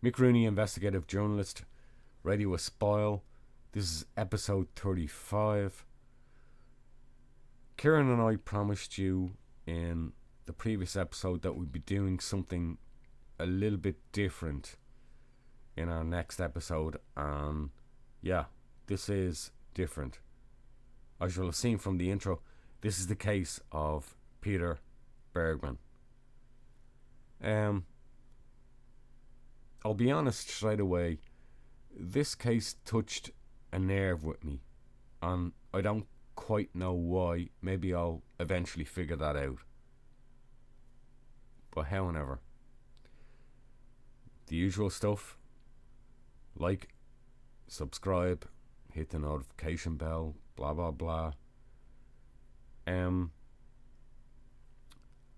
Mick Rooney, investigative journalist, Radio Espial. This is episode 35. Kieran and I promised you in the previous episode that we'd be doing something a little bit different in our next episode, and yeah, this is different. As you'll have seen from the intro, this is the case of Peter Bergmann. I'll be honest straight away, this case touched a nerve with me, and I don't quite know why. Maybe I'll eventually figure that out. But however, the usual stuff, like, subscribe, hit the notification bell, blah blah blah.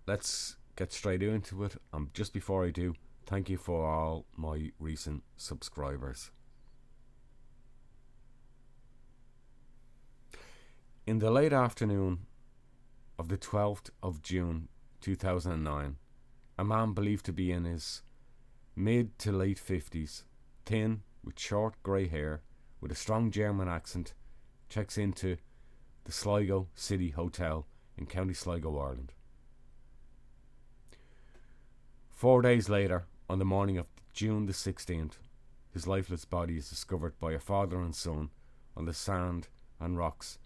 Let's get straight into it. Just before I do, thank you for all my recent subscribers. In the late afternoon of the 12th of June 2009, a man believed to be in his mid to late 50s, thin, with short grey hair, with a strong German accent, checks into the Sligo City Hotel in County Sligo, Ireland. 4 days later, on the morning of June the 16th, his lifeless body is discovered by a father and son on the sand and rocks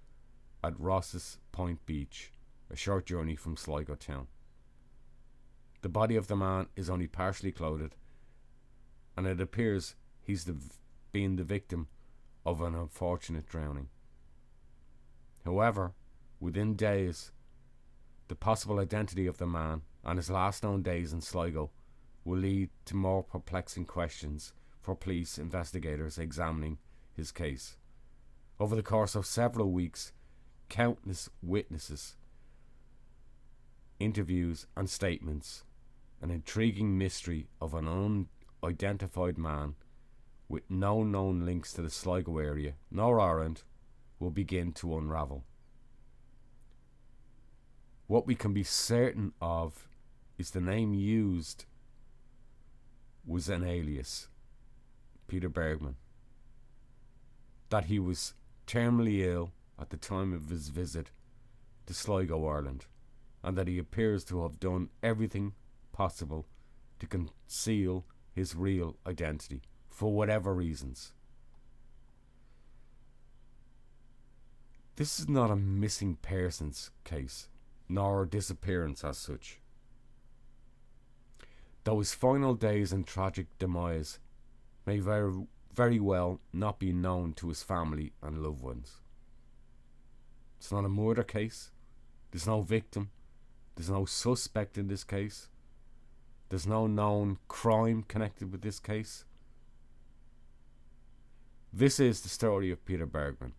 at Ross's Point Beach, a short journey from Sligo Town. The body of the man is only partially clothed, and it appears he's been the victim of an unfortunate drowning. However, within days, the possible identity of the man and his last known days in Sligo will lead to more perplexing questions for police investigators examining his case. Over the course of several weeks, countless witnesses, interviews and statements, an intriguing mystery of an unidentified man with no known links to the Sligo area nor Ireland will begin to unravel. What we can be certain of is the name used was an alias, Peter Bergmann. That he was terminally ill at the time of his visit to Sligo, Ireland, and that he appears to have done everything possible to conceal his real identity for whatever reasons. This is not a missing persons case, nor a disappearance as such. Though his final days and tragic demise may very well not be known to his family and loved ones. It's not a murder case. There's no victim. There's no suspect in this case. There's no known crime connected with this case. This is the story of Peter Bergmann,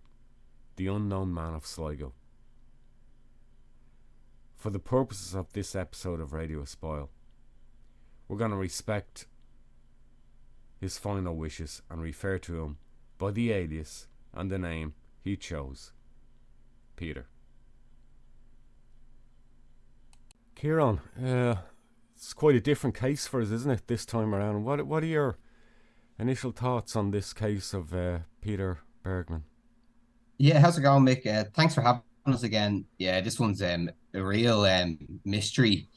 the unknown man of Sligo. For the purposes of this episode of Radio Espial, we're going to respect his final wishes and refer to him by the alias and the name he chose Peter. Kieran, it's quite a different case for us, isn't it, this time around? What are your initial thoughts on this case of Peter Bergmann? Yeah, how's it going, Mick? Thanks for having us again. Yeah, this one's a real mystery.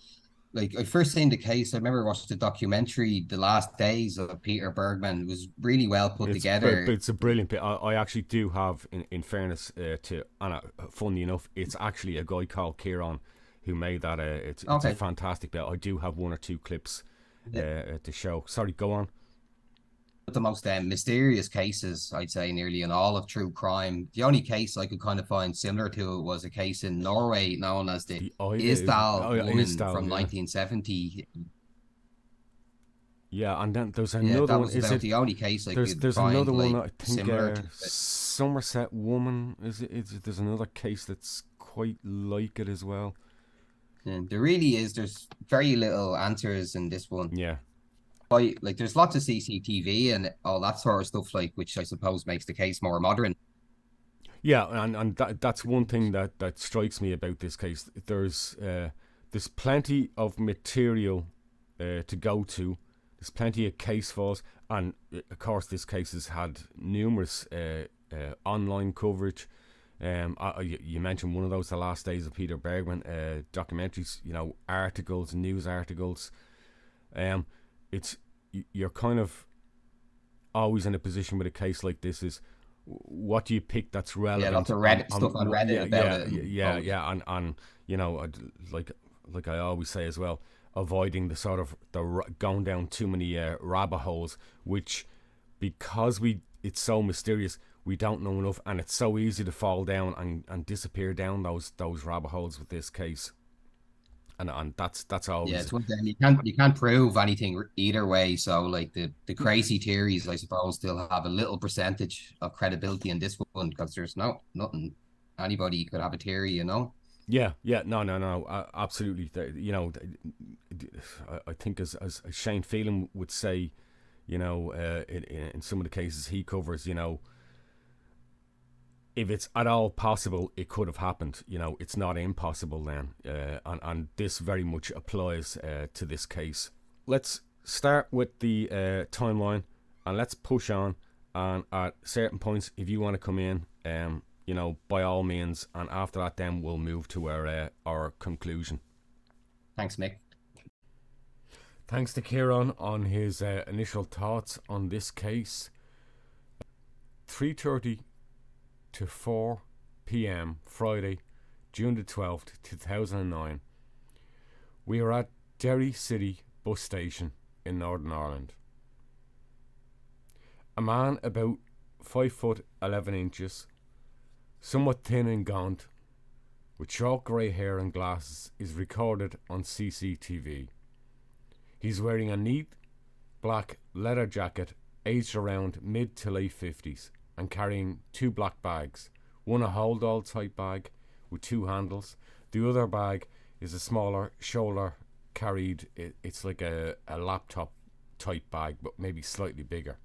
Like I first seen the case, I remember watching the documentary The Last Days of Peter Bergman. It was really well put But together. it's a brilliant bit. I actually do have, in fairness to Anna, funny enough, it's actually a guy called Kieran who made that. It's a Okay. fantastic bit. I do have one or two clips The, to show. Sorry, go on. the most mysterious cases, I'd say, nearly in all of true crime. The only case I could kind of find similar to it was a case in Norway known as the The Ida is Isdal yeah, woman Isdal, from yeah, 1970. yeah, and then there's Yeah, another that one. was Is about it? the only case I could There's find another one. like I think similar to it. Somerset woman. Is it? There's another case that's quite like it as well. And there really is. There's very little answers in this one. Yeah, Quite like there's lots of CCTV and all that sort of stuff, like which I suppose makes the case more modern. yeah, and that's one thing that strikes me about this case. There's plenty of material to go to. There's plenty of case files, and of course, this case has had numerous online coverage. You mentioned one of those, The Last Days of Peter Bergman, documentaries, articles, news articles. Um, it's you're kind of always in a position with a case like this is what do you pick that's Yeah, lots relevant of Reddit stuff on Reddit yeah, about yeah, it and yeah, posts. yeah, and like I always say as well, avoiding the sort of going down too many rabbit holes, which because we it's so mysterious, we don't know enough, and it's so easy to fall down and disappear down those rabbit holes with this case, and that's Yeah, always it's one thing you can't prove anything either way. So like the crazy theories, I suppose, still have a little percentage of credibility in this one because there's nothing anybody could have a theory. yeah, yeah, no, absolutely. I think as Shane Phelan would say, in some of the cases he covers, if it's at all possible, it could have happened. It's not impossible then, and this very much applies to this case. Let's start with the timeline, and let's push on. And at certain points, if you want to come in, by all means. And after that, then we'll move to our conclusion. Thanks, Mick. Thanks to Kieran on his initial thoughts on this case. 3:30 to 4 p.m. Friday, June the 12th, 2009. We are at Derry City bus station in Northern Ireland. A man about 5 foot 11 inches, somewhat thin and gaunt, with short grey hair and glasses, is recorded on CCTV. He's wearing a neat black leather jacket aged around mid to late 50s and carrying two black bags, one a hold-all type bag with two handles. The other bag is a smaller shoulder carried, it's like a laptop type bag but maybe slightly bigger.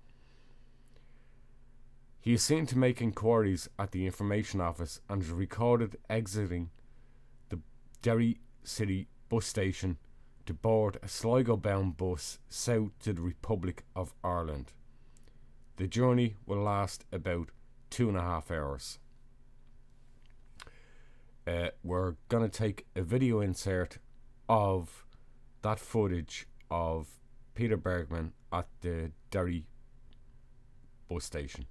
He is seen to make inquiries at the information office and is recorded exiting the Derry City bus station to board a Sligo bound bus south to the Republic of Ireland. The journey will last about 2.5 hours. We're going to take a video insert of that footage of Peter Bergmann at the Derry bus station.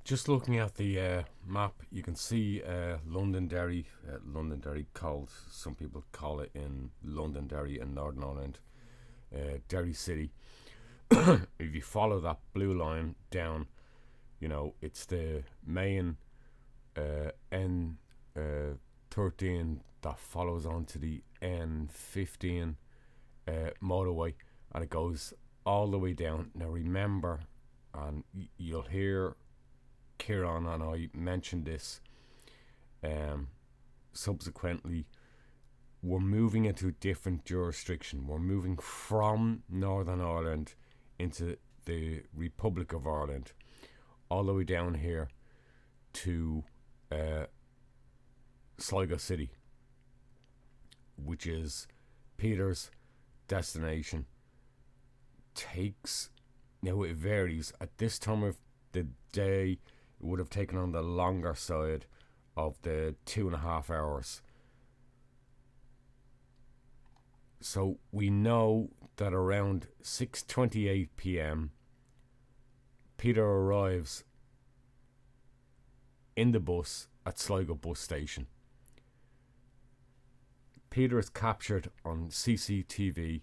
Just looking at the map, you can see Londonderry. Londonderry called, some people call it in Londonderry in Northern Ireland, Derry City. If you follow that blue line down, it's the main N13 that follows on to the N15 motorway, and it goes all the way down. Now remember, and you'll hear Kieran and I mentioned this subsequently, we're moving into a different jurisdiction. We're moving from Northern Ireland into the Republic of Ireland, all the way down here to Sligo City, which is Peter's destination. Now it varies. At this time of the day, it would have taken on the longer side of the 2.5 hours. So we know that around 6:28 p.m. Peter arrives in the bus at Sligo bus station. Peter is captured on CCTV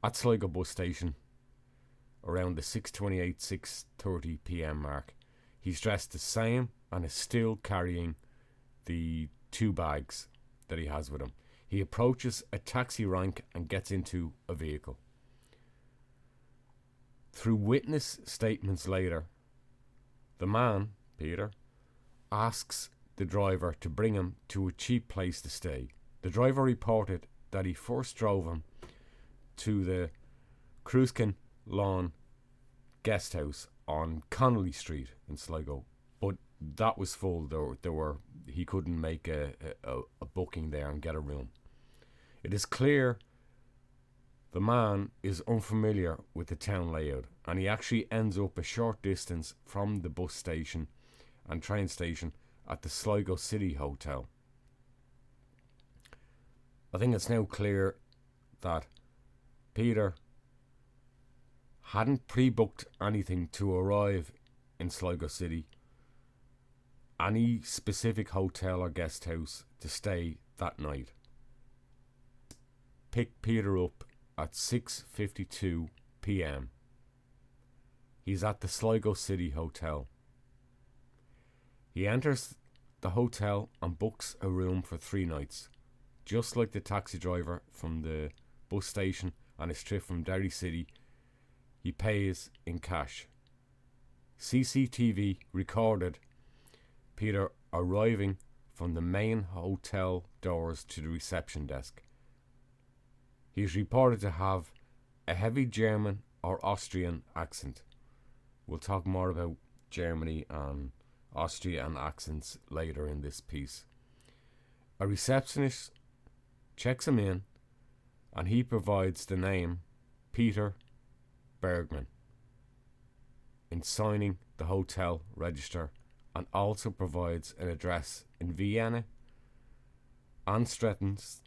at Sligo bus station around the 6:28, 6:30 p.m. mark. He's dressed the same and is still carrying the 2 bags that he has with him. He approaches a taxi rank and gets into a vehicle. Through witness statements later, the man, Peter, asks the driver to bring him to a cheap place to stay. The driver reported that he first drove him to the Cruiskin Lawn guest house on Connolly Street in Sligo, but that was full. He couldn't make a booking there and get a room. It is clear the man is unfamiliar with the town layout, and he actually ends up a short distance from the bus station and train station at the Sligo City Hotel. I think it's now clear that Peter hadn't pre-booked anything to arrive in Sligo City, any specific hotel or guest house to stay that night. Picked Peter up at 6:52 p.m. He's at the Sligo City Hotel. He enters the hotel and books a room for 3 nights. Just like the taxi driver from the bus station on his trip from Derry City, he pays in cash. CCTV recorded Peter arriving from the main hotel doors to the reception desk. He is reported to have a heavy German or Austrian accent. We'll talk more about Germany and Austria and accents later in this piece. A receptionist checks him in, and he provides the name Peter Bergmann in signing the hotel register, and also provides an address in Vienna, Anstrettens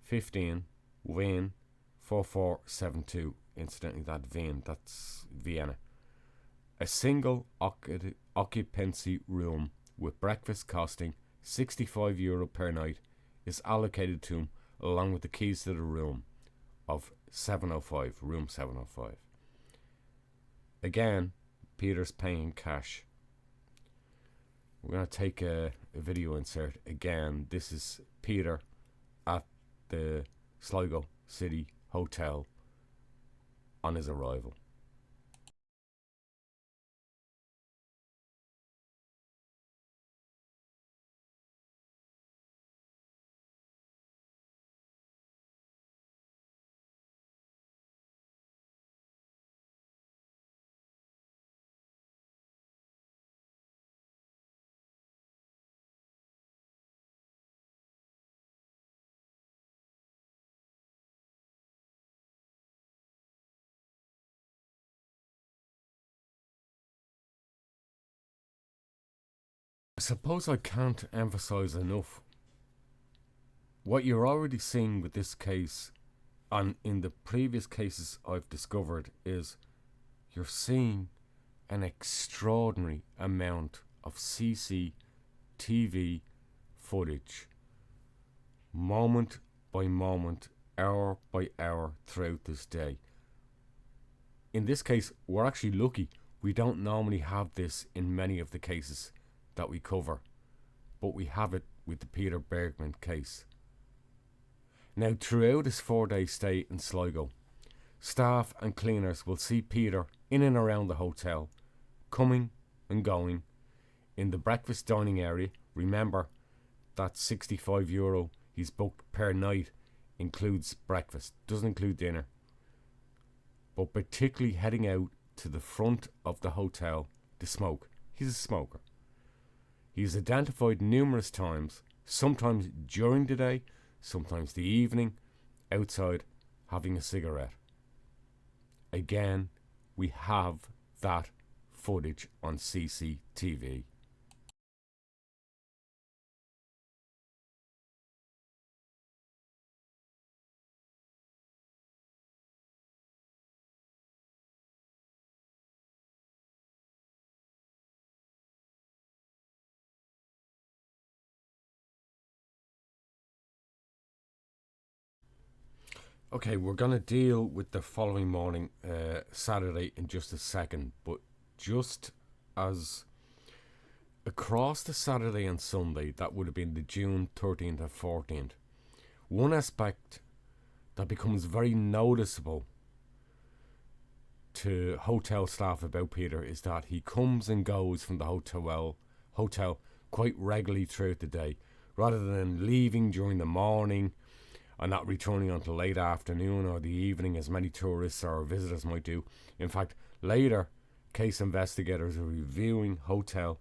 15, Wien 4472. Incidentally, that Wien, that's Vienna. A single occupancy room with breakfast costing €65 per night is allocated to him, along with the keys to the room of 705, room 705. Again, Peter's paying cash. We're going to take a video insert again. This is Peter at the Sligo City Hotel on his arrival. I suppose I can't emphasize enough what you're already seeing with this case, and in the previous cases I've discovered, is you're seeing an extraordinary amount of CCTV footage, moment by moment, hour by hour throughout this day. In this case, we're actually lucky. We don't normally have this in many of the cases that we cover, but we have it with the Peter Bergmann case. Now, throughout his 4-day stay in Sligo, staff and cleaners will see Peter in and around the hotel, coming and going. In the breakfast dining area, remember that €65 he's booked per night includes breakfast, doesn't include dinner, but particularly heading out to the front of the hotel to smoke. He's a smoker. He's identified numerous times, sometimes during the day, sometimes the evening, outside having a cigarette. Again, we have that footage on CCTV. Okay, we're going to deal with the following morning, Saturday, in just a second. But just as across the Saturday and Sunday, that would have been the June 13th and 14th, one aspect that becomes very noticeable to hotel staff about Peter is that he comes and goes from the hotel quite regularly throughout the day, rather than leaving during the morning and not returning until late afternoon or the evening as many tourists or visitors might do. In fact, later case investigators are reviewing hotel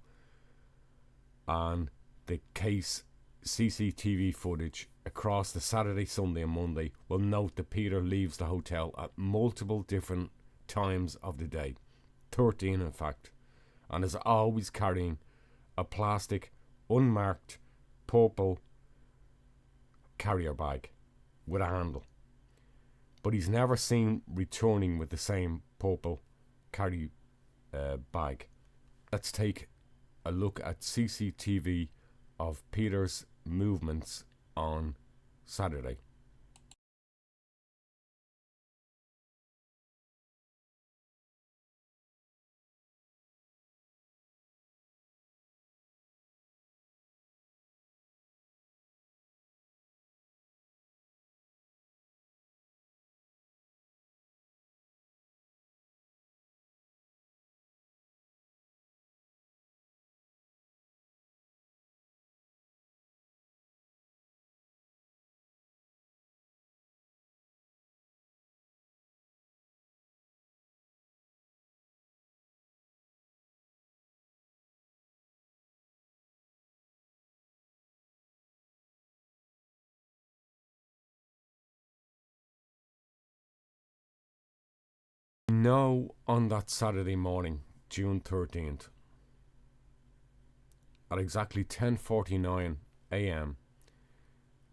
and the case CCTV footage across the Saturday, Sunday and Monday will note that Peter leaves the hotel at multiple different times of the day, 13 in fact, and is always carrying a plastic unmarked purple carrier bag with a handle, but he's never seen returning with the same purple carry bag. Let's take a look at CCTV of Peter's movements on Saturday. Now, on that Saturday morning, June 13th, at exactly 10:49 a.m.,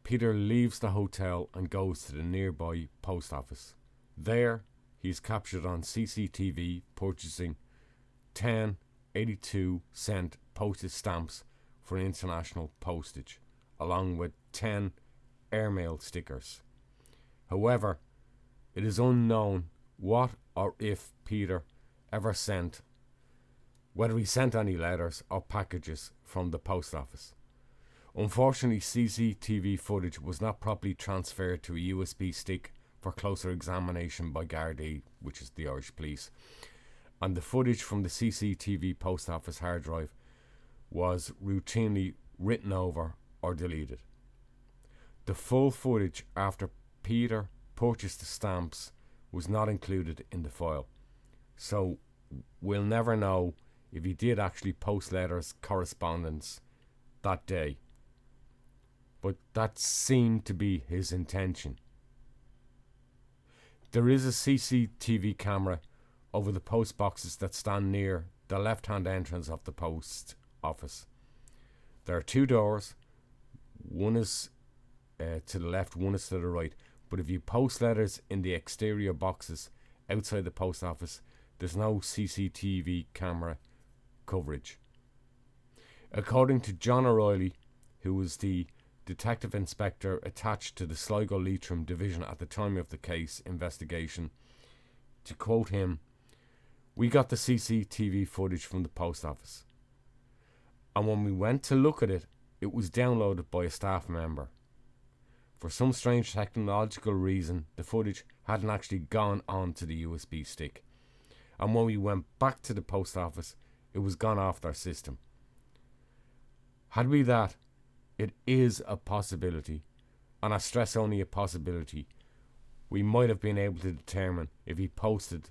Peter leaves the hotel and goes to the nearby post office. There, he's captured on CCTV purchasing 10 82-cent postage stamps for international postage, along with 10 airmail stickers. However, it is unknown what or if Peter ever sent, whether he sent any letters or packages from the post office. Unfortunately, CCTV footage was not properly transferred to a USB stick for closer examination by Gardaí, which is the Irish police, and the footage from the CCTV post office hard drive was routinely written over or deleted. The full footage after Peter purchased the stamps was not included in the file, so we'll never know if he did actually post letters correspondence that day, but that seemed to be his intention. There is a CCTV camera over the post boxes that stand near the left-hand entrance of the post office. There are two doors, one is to the left, one is to the right, but if you post letters in the exterior boxes outside the post office, there's no CCTV camera coverage. According to John O'Reilly, who was the detective inspector attached to the Sligo Leitrim division at the time of the case investigation, to quote him, "We got the CCTV footage from the post office, and when we went to look at it, it was downloaded by a staff member. For some strange technological reason, the footage hadn't actually gone onto the USB stick, and when we went back to the post office, it was gone off their system. Had we that, it is a possibility, and I stress only a possibility, we might have been able to determine if he posted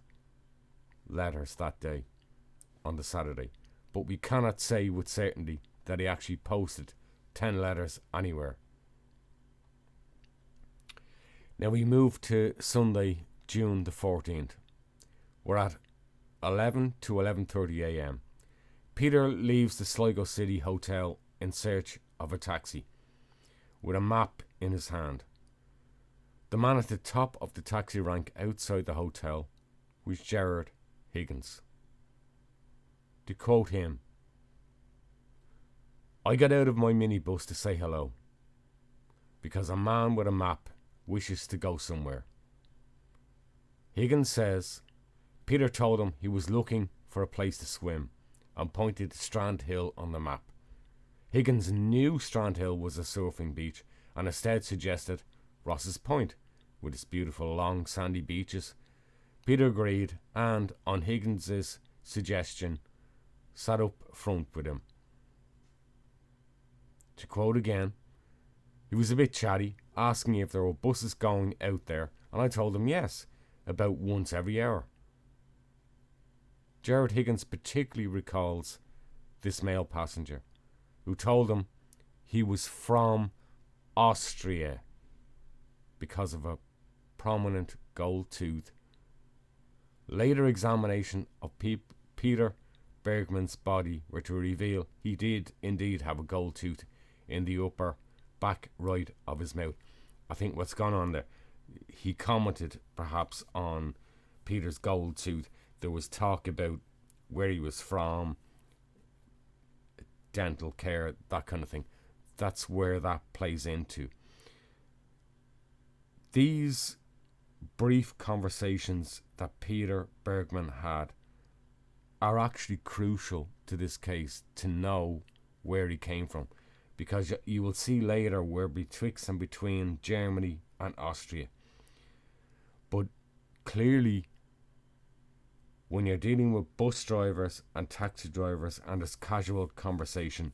letters that day on the Saturday, but we cannot say with certainty that he actually posted 10 letters anywhere. Now we move to Sunday, June the 14th. We're at 11 to 11:30 a.m. Peter leaves the Sligo City Hotel in search of a taxi, with a map in his hand. The man at the top of the taxi rank outside the hotel was Gerard Higgins. To quote him, "I got out of my minibus to say hello, because a man with a map wishes to go somewhere." Higgins says Peter told him he was looking for a place to swim and pointed to Strand Hill on the map. Higgins knew Strand Hill was a surfing beach and instead suggested Ross's Point, with its beautiful long sandy beaches. Peter agreed and, on Higgins's suggestion, sat up front with him. To quote again, he was a bit chatty, asking if there were buses going out there, and I told him yes, about once every hour. Gerard Higgins particularly recalls this male passenger, who told him he was from Austria because of a prominent gold tooth. Later examination of Peter Bergmann's body were to reveal he did indeed have a gold tooth in the upper back right of his mouth. I think what's gone on there, he commented perhaps on Peter's gold tooth. There was talk about where he was from, dental care, that kind of thing. That's where that plays into. These brief conversations that Peter Bergmann had are actually crucial to this case, to know where he came from, because you will see later we're betwixt and between Germany and Austria. But clearly, when you're dealing with bus drivers and taxi drivers and it's casual conversation,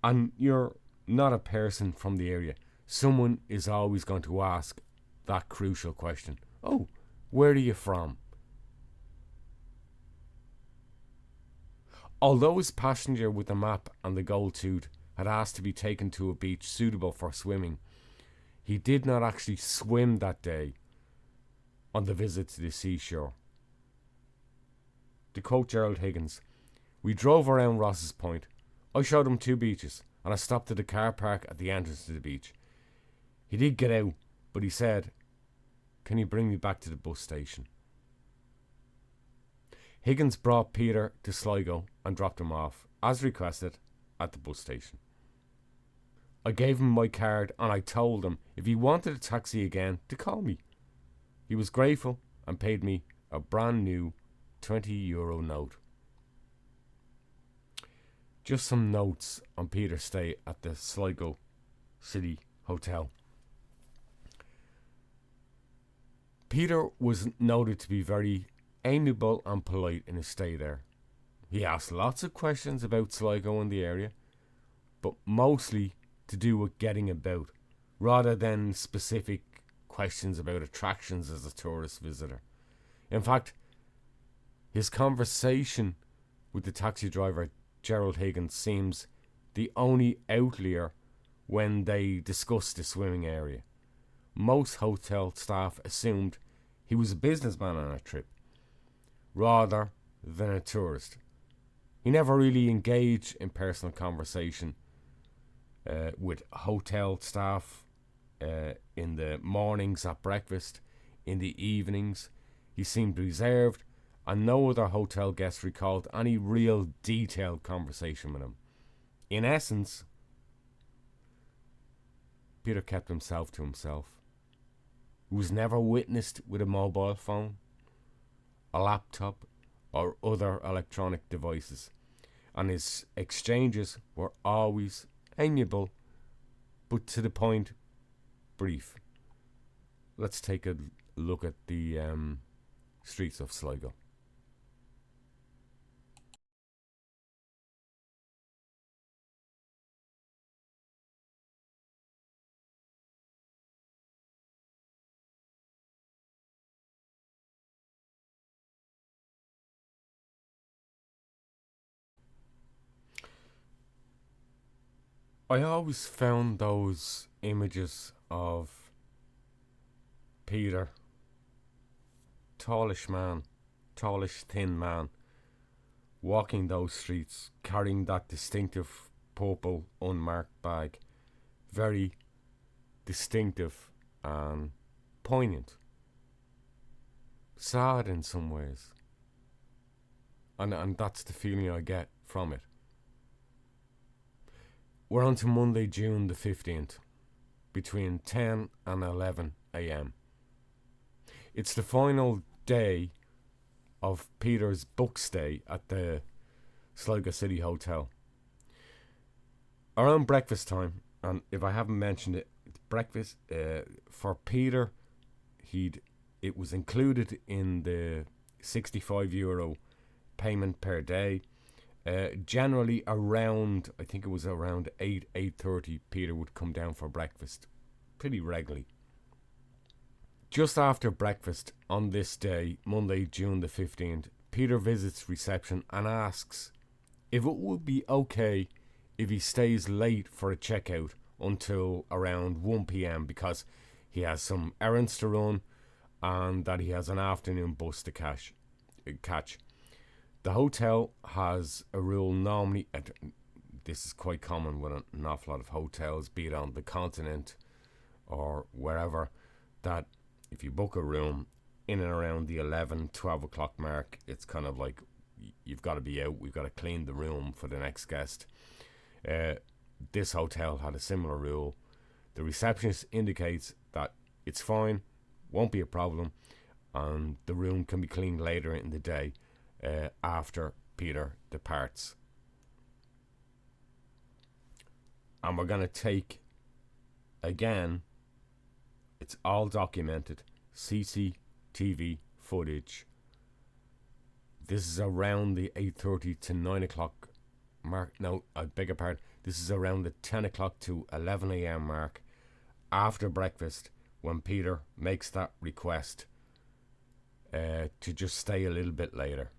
and you're not a person from the area, someone is always going to ask that crucial question. "Oh, where are you from?" Although his passenger with the map and the gold tooth had asked to be taken to a beach suitable for swimming, he did not actually swim that day on the visit to the seashore. To quote Gerald Higgins, "We drove around Ross's Point. I showed him 2 beaches and I stopped at the car park at the entrance to the beach. He did get out, but he said, 'Can you bring me back to the bus station?'" Higgins brought Peter to Sligo and dropped him off, as requested, at the bus station. "I gave him my card and I told him if he wanted a taxi again to call me. He was grateful and paid me a brand new €20 note." Just some notes on Peter's stay at the Sligo City Hotel. Peter was noted to be very amiable and polite in his stay there. He asked lots of questions about Sligo and the area, but mostly to do with getting about, rather than specific questions about attractions as a tourist visitor. In fact, his conversation with the taxi driver Gerald Higgins seems the only outlier when they discussed the swimming area. Most hotel staff assumed he was a businessman on a trip, rather than a tourist. He never really engaged in personal conversation with hotel staff in the mornings at breakfast, in the evenings. He seemed reserved, and no other hotel guest recalled any real detailed conversation with him. In essence, Peter kept himself to himself. He was never witnessed with a mobile phone, a laptop, or other electronic devices, and his exchanges were always amiable, but to the point, brief. Let's take a look at the streets of Sligo. I always found those images of Peter, tallish man, tallish thin man, walking those streets, carrying that distinctive purple unmarked bag, very distinctive and poignant, sad in some ways, and that's the feeling I get from it. We're on to Monday, June the 15th, between 10 and 11 a.m. It's the final day of Peter's book stay at the Sligo City Hotel. Around breakfast time, and if I haven't mentioned it, it's breakfast for Peter. It was included in the €65 payment per day. Generally around, I think it was around 8:30, Peter would come down for breakfast pretty regularly. Just after breakfast on this day, Monday, June the 15th, Peter visits reception and asks if it would be okay if he stays late for a checkout until around 1 p.m. because he has some errands to run and that he has an afternoon bus to catch. The hotel has a rule normally, this is quite common with an awful lot of hotels, be it on the continent or wherever, that if you book a room in and around the 11, 12 o'clock mark, it's kind of like you've got to be out, we've got to clean the room for the next guest. This hotel had a similar rule. The receptionist indicates that it's fine, won't be a problem, and the room can be cleaned later in the day after Peter departs. And we're going to take, again, it's all documented, CCTV footage. This is around the 8:30 to 9 o'clock mark. No, I beg your pardon. This is around the 10 o'clock to 11 a.m. mark after breakfast when Peter makes that request to just stay a little bit later.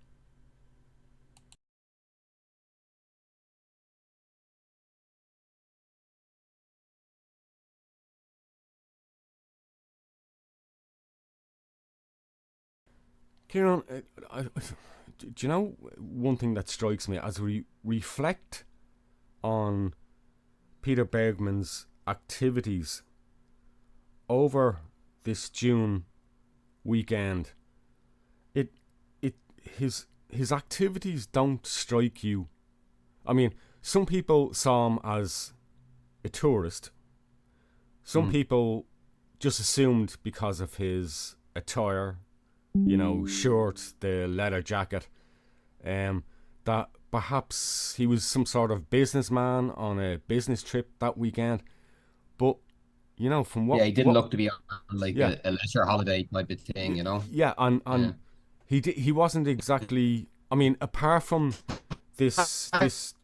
Kieran, do you know one thing that strikes me as we reflect on Peter Bergmann's activities over this June weekend? It his activities don't strike you. I mean, some people saw him as a tourist. Some people just assumed because of his attire, shirt, the leather jacket, that perhaps he was some sort of businessman on a business trip that weekend. But from Yeah, he didn't what look to be on like yeah, a leisure holiday type of thing, yeah, and Yeah. he wasn't exactly. I mean, apart from this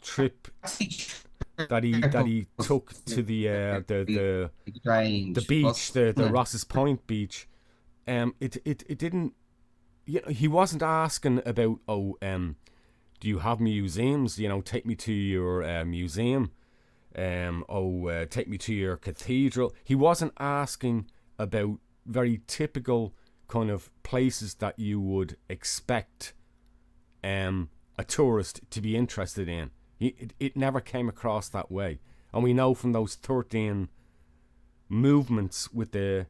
trip that he took to the Strange, beach, wasn't the it? Ross's Point beach. It didn't. He wasn't asking about, do you have museums? Take me to your museum. Take me to your cathedral. He wasn't asking about very typical kind of places that you would expect a tourist to be interested in. It never came across that way. And we know from those 13 movements with the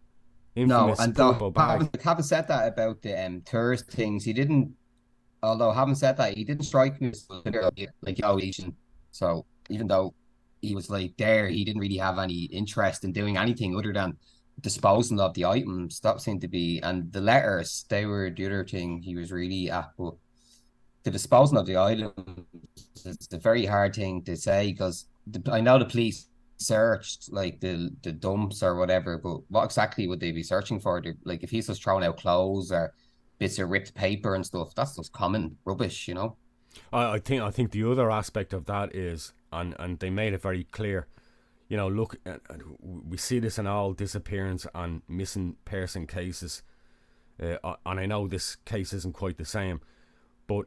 No, infamous and though purple bag. having said that about the tourist things, he didn't. Although having said that, he didn't strike me as like Asian. So even though he was like there, he didn't really have any interest in doing anything other than disposing of the items. That seemed to be, and the letters, they were the other thing he was really at. But the disposing of the items is a very hard thing to say because I know the police searched like the dumps or whatever, but what exactly would they be searching for? Like if he's just throwing out clothes or bits of ripped paper and stuff, that's just common rubbish. I think the other aspect of that is, and they made it very clear. Look, we see this in all disappearance and missing person cases, and I know this case isn't quite the same, but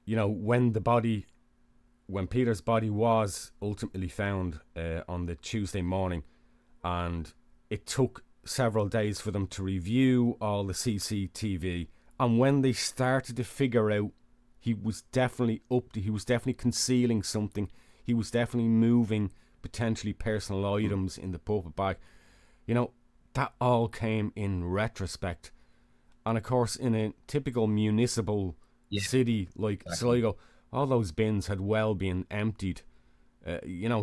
when the body when Peter's body was ultimately found on the Tuesday morning, and it took several days for them to review all the CCTV, and when they started to figure out he was definitely he was definitely concealing something, he was definitely moving potentially personal items in the purple bag, you know, that all came in retrospect. And of course, in a typical municipal Yeah, city like exactly. Sligo, all those bins had well been emptied.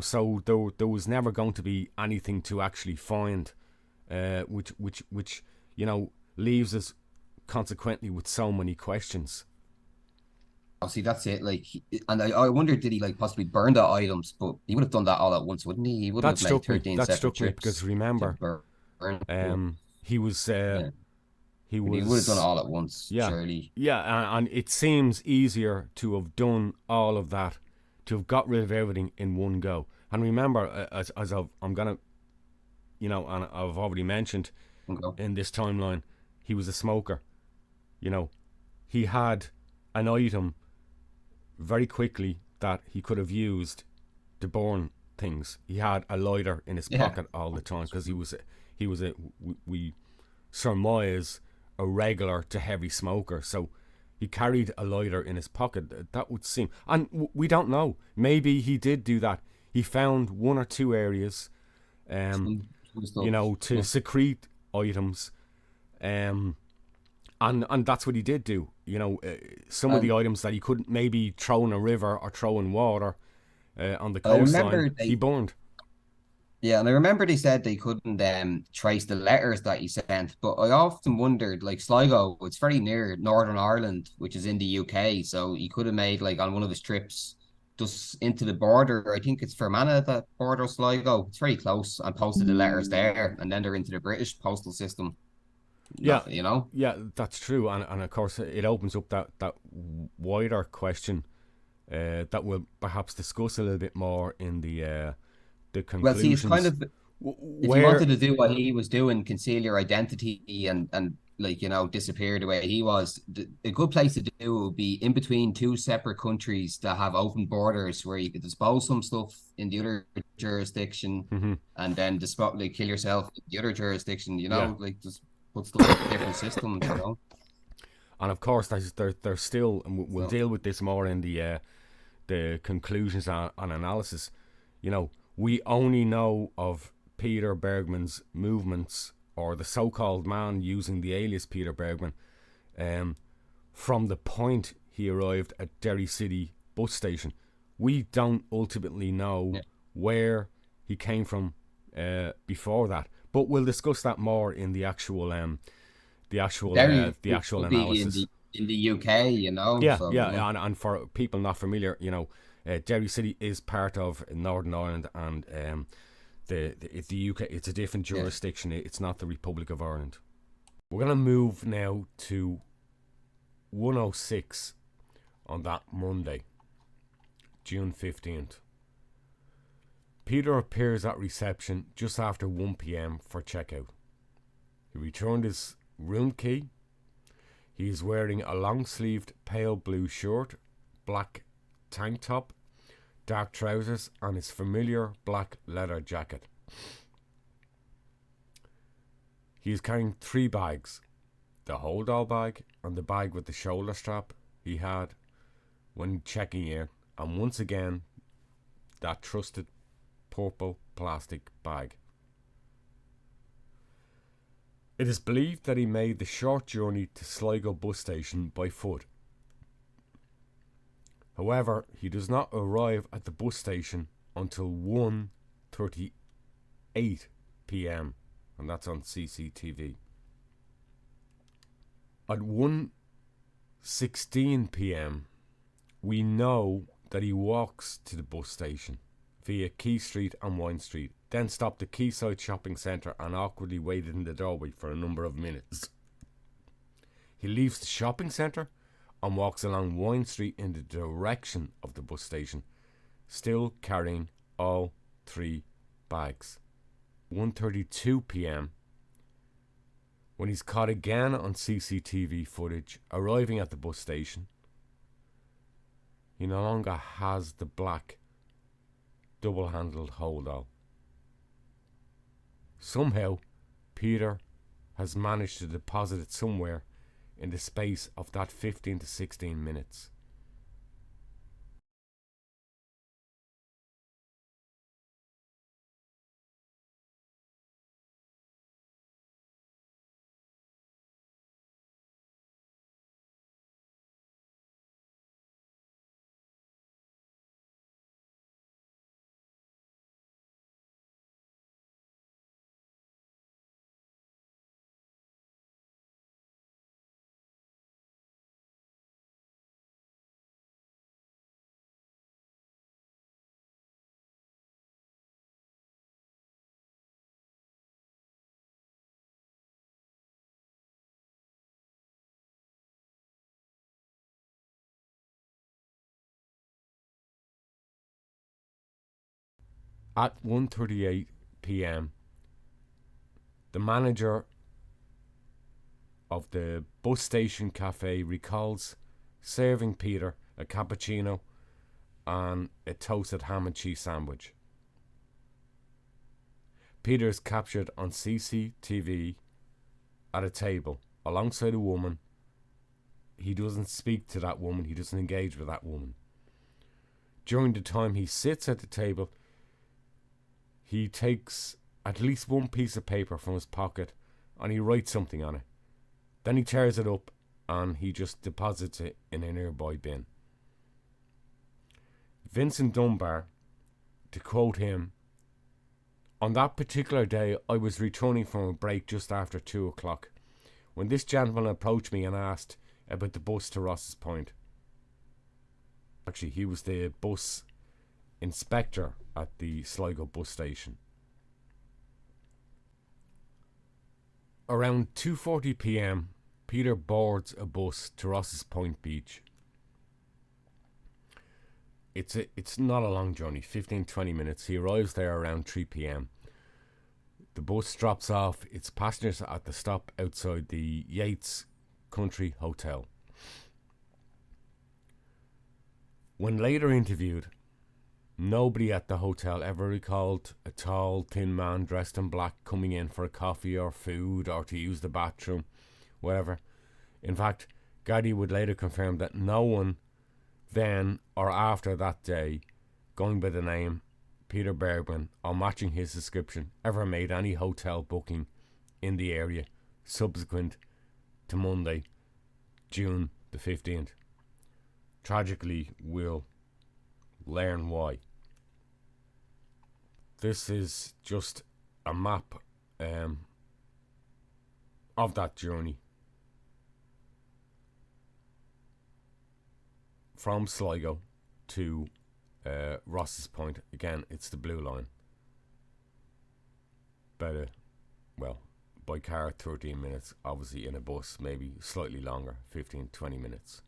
So there was never going to be anything to actually find, which leaves us consequently with so many questions. Oh, see, that's it. Like, and I wonder, did he like possibly burn the items? But he would have done that all at once, wouldn't he? He wouldn't That have made struck me. 13 That separate struck me because trips to remember, burn. But um, he was yeah, he but he would have done it was all at once, yeah, surely. and it seems easier to have done all of that, to have got rid of everything in one go. And remember, as I'm gonna, and I've already mentioned Okay. in this timeline, he was a smoker. You know, he had an item very quickly that he could have used to burn things. He had a lighter in his Yeah. pocket all the time because he was a we surmise a regular to heavy smoker. So he carried a lighter in his pocket. That would seem, and we don't know. Maybe he did do that. He found one or two areas, um, Some stuff. to Yeah. secrete items, um, and that's what he did do. Some of the And items that he couldn't maybe throw in a river or throw in water on the I coastline, remember he they, burned. yeah, and I remember they said they couldn't trace the letters that he sent, but I often wondered, like Sligo, it's very near Northern Ireland, which is in the UK, so he could have made like on one of his trips just into the border. I think it's Fermanagh that border Sligo. It's very close, and posted the letters there, and then they're into the British postal system. Yeah, Nothing, you know. yeah, that's true, and of course it opens up that wider question that we'll perhaps discuss a little bit more in the Well, see, it's kind conclusions. of if you wanted Where to do what he was doing, conceal your identity and like disappear the way he was, a good place to do it would be in between two separate countries that have open borders where you could dispose some stuff in the other jurisdiction hmm and then dispose like kill yourself in the other jurisdiction, yeah, like just put stuff into different systems. and of course there's still, and we'll So deal with this more in the conclusions and analysis. We only know of Peter Bergman's movements, or the so-called man using the alias Peter Bergman, um, from the point he arrived at Derry City bus station. We don't ultimately know yeah. where he came from before that, but we'll discuss that more in Derry the actual would be analysis. in the UK, Yeah, so yeah, and for people not familiar, Derry City is part of Northern Ireland, and the UK. It's a different yeah. jurisdiction. It's not the Republic of Ireland. We're gonna move now to 106 on that Monday, June 15th. Peter appears at reception just after 1 p.m. for checkout. He returned his room key. He is wearing a long sleeved pale blue shirt, black tank top, dark trousers, and his familiar black leather jacket. He is carrying 3 bags: the hold all bag and the bag with the shoulder strap he had when checking in, and once again that trusted purple plastic bag. It is believed that he made the short journey to Sligo bus station by foot. However, he does not arrive at the bus station until 1:38 p.m. and that's on CCTV. At 1:16 p.m., we know that he walks to the bus station via Key Street and Wine Street, then stopped at Quayside Shopping Centre and awkwardly waited in the doorway for a number of minutes. He leaves the shopping centre and walks along Wine Street in the direction of the bus station, still carrying all 3 bags. 1:32 p.m. when he's caught again on CCTV footage arriving at the bus station. He no longer has the black double-handled holdout. Somehow, Peter has managed to deposit it somewhere in the space of that 15 to 16 minutes. At 1:38 p.m., the manager of the bus station cafe recalls serving Peter a cappuccino and a toasted ham and cheese sandwich. Peter is captured on CCTV at a table alongside a woman. He doesn't speak to that woman, he doesn't engage with that woman. During the time he sits at the table, he takes at least one piece of paper from his pocket and he writes something on it. Then he tears it up and he just deposits it in a nearby bin. Vincent Dunbar, to quote him, "On that particular day, I was returning from a break just after 2 o'clock when this gentleman approached me and asked about the bus to Ross's Point." Actually, he was the bus inspector at the Sligo bus station. Around 2:40 p.m, Peter boards a bus to Ross's Point Beach. It's not a long journey, 15-20 minutes. He arrives there around 3 p.m. The bus drops off its passengers at the stop outside the Yates Country Hotel. When later interviewed, nobody at the hotel ever recalled a tall, thin man dressed in black coming in for a coffee or food or to use the bathroom, whatever. In fact, Gardy would later confirm that no one then or after that day, going by the name Peter Bergmann or matching his description, ever made any hotel booking in the area subsequent to Monday, June the 15th. Tragically, we'll learn why. This is just a map of that journey from Sligo to Ross's Point. Again, it's the blue line. By car 13 minutes, obviously in a bus maybe slightly longer, 15-20 minutes.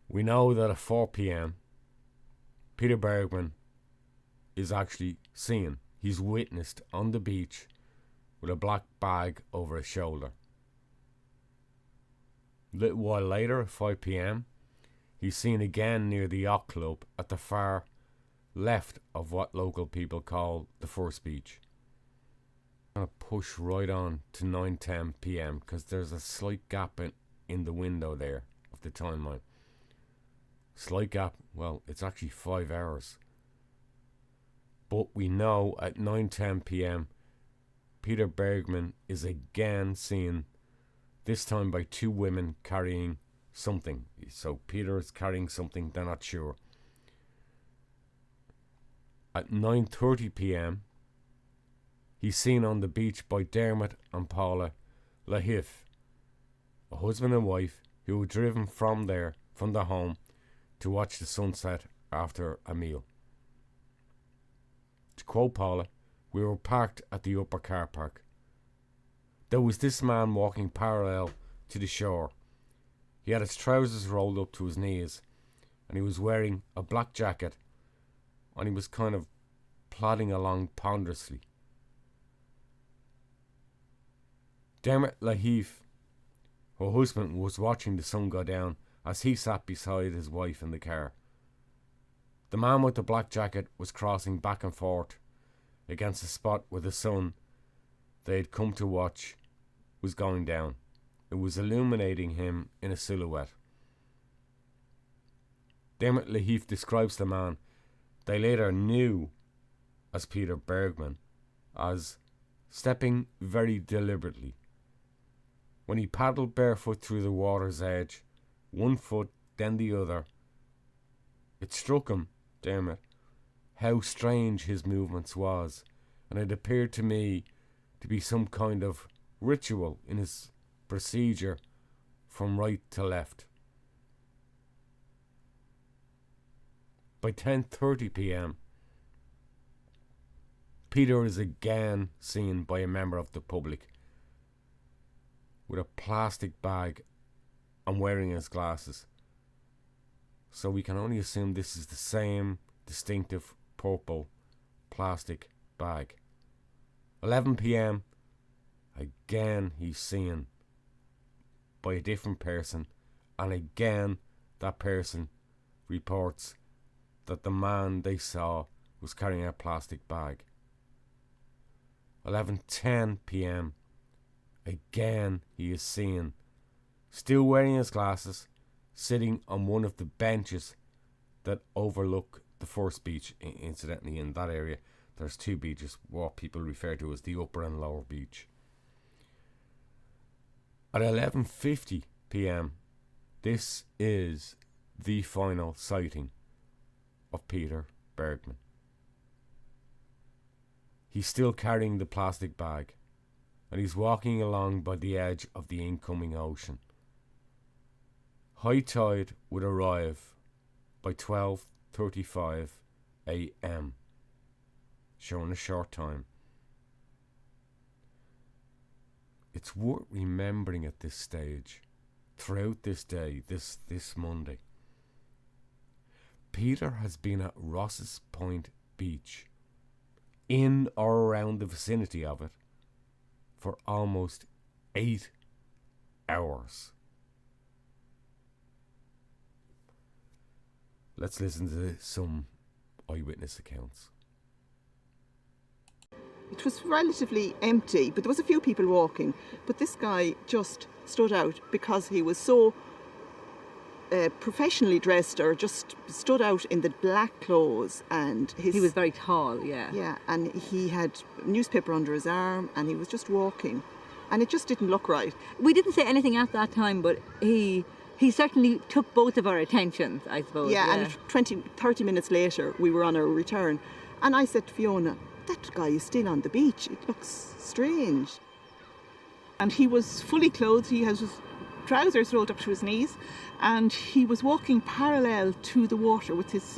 We know that at 4 p.m, Peter Bergmann is actually seen. He's witnessed on the beach with a black bag over his shoulder. A little while later, at 5 p.m, he's seen again near the yacht club at the far left of what local people call the first beach. I'm going to push right on to 9:10 p.m. because there's a slight gap in the window there of the timeline. Slight gap, well, it's actually 5 hours. But we know at 9:10 p.m, Peter Bergmann is again seen, this time by two women carrying something. So Peter is carrying something, they're not sure. At 9:30 p.m, he's seen on the beach by Dermot and Paula Lahif, a husband and wife who were driven from their home to watch the sunset after a meal. To quote Paula, "We were parked at the upper car park. There was this man walking parallel to the shore. He had his trousers rolled up to his knees and he was wearing a black jacket and he was kind of plodding along ponderously." Dermot Lahif, her husband, was watching the sun go down as he sat beside his wife in the car. The man with the black jacket was crossing back and forth against the spot where the sun they had come to watch was going down. It was illuminating him in a silhouette. Dermot Laheath describes the man they later knew as Peter Bergmann as stepping very deliberately. When he paddled barefoot through the water's edge, one foot then the other, it struck him, Dermot, how strange his movements was, and it appeared to me to be some kind of ritual in his procedure from right to left. By 10:30 p.m, Peter is again seen by a member of the public with a plastic bag and wearing his glasses. So we can only assume this is the same distinctive purple plastic bag. 11 p.m, again he's seen by a different person, and again that person reports that the man they saw was carrying a plastic bag. 11:10 p.m, again he is seen, still wearing his glasses, sitting on one of the benches that overlook the first beach. Incidentally, in that area there's two beaches, what people refer to as the upper and lower beach. At 11:50 p.m, this is the final sighting of Peter Bergmann. He's still carrying the plastic bag, and he's walking along by the edge of the incoming ocean. High tide would arrive by 12:35 a.m, showing a short time. It's worth remembering at this stage, throughout this day, this Monday, Peter has been at Ross's Point Beach, in or around the vicinity of it, for almost 8 hours. Let's listen to some eyewitness accounts. It was relatively empty, but there was a few people walking. But this guy just stood out because he was so professionally dressed, or just stood out in the black clothes, and he was very tall, yeah, and he had a newspaper under his arm, and he was just walking, and it just didn't look right. We didn't say anything at that time, but he certainly took both of our attentions, I suppose. Yeah, and 30 minutes later we were on our return, and I said to Fiona, that guy is still on the beach, it looks strange. And he was fully clothed, he has his trousers rolled up to his knees, and he was walking parallel to the water with his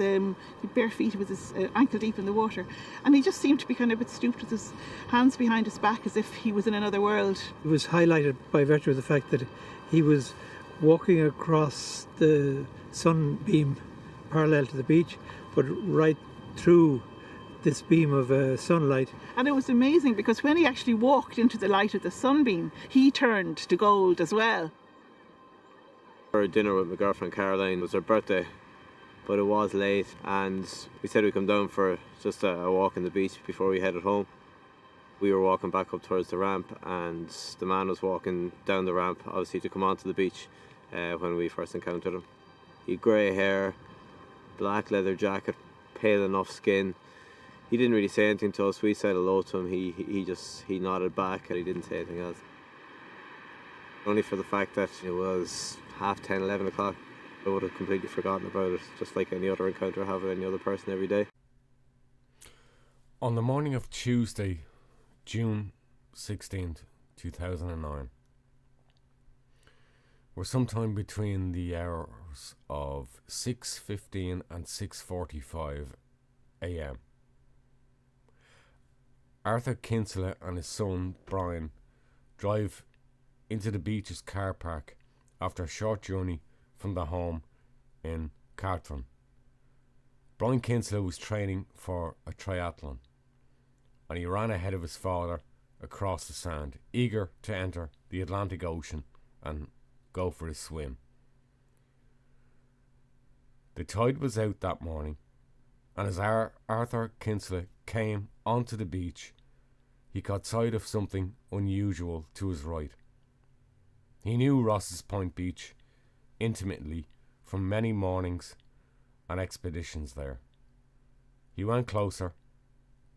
bare feet, with his ankle deep in the water, and he just seemed to be kind of a bit stooped with his hands behind his back as if he was in another world. It was highlighted by virtue of the fact that he was walking across the sunbeam parallel to the beach, but right through this beam of sunlight. And it was amazing because when he actually walked into the light of the sunbeam, he turned to gold as well. For dinner with my girlfriend Caroline, it was her birthday, but it was late, and we said we'd come down for just a walk on the beach before we headed home. We were walking back up towards the ramp, and the man was walking down the ramp, obviously to come onto the beach when we first encountered him. He had grey hair, black leather jacket, pale enough skin. He didn't really say anything to us. We said hello to him. He nodded back, and he didn't say anything else. Only for the fact that it was 10:30, 11 o'clock, I would have completely forgotten about it, just like any other encounter I have with any other person every day. On the morning of Tuesday, June 16th, 2009, or sometime between the hours of 6:15 and 6:45 a.m, Arthur Kinsella and his son Brian drive into the beach's car park after a short journey from the home in Cartron. Brian Kinsella was training for a triathlon, and he ran ahead of his father across the sand, eager to enter the Atlantic Ocean and go for a swim. The tide was out that morning, and as Arthur Kinsella came onto the beach, he caught sight of something unusual to his right. He knew Ross's Point Beach intimately from many mornings and expeditions there. He went closer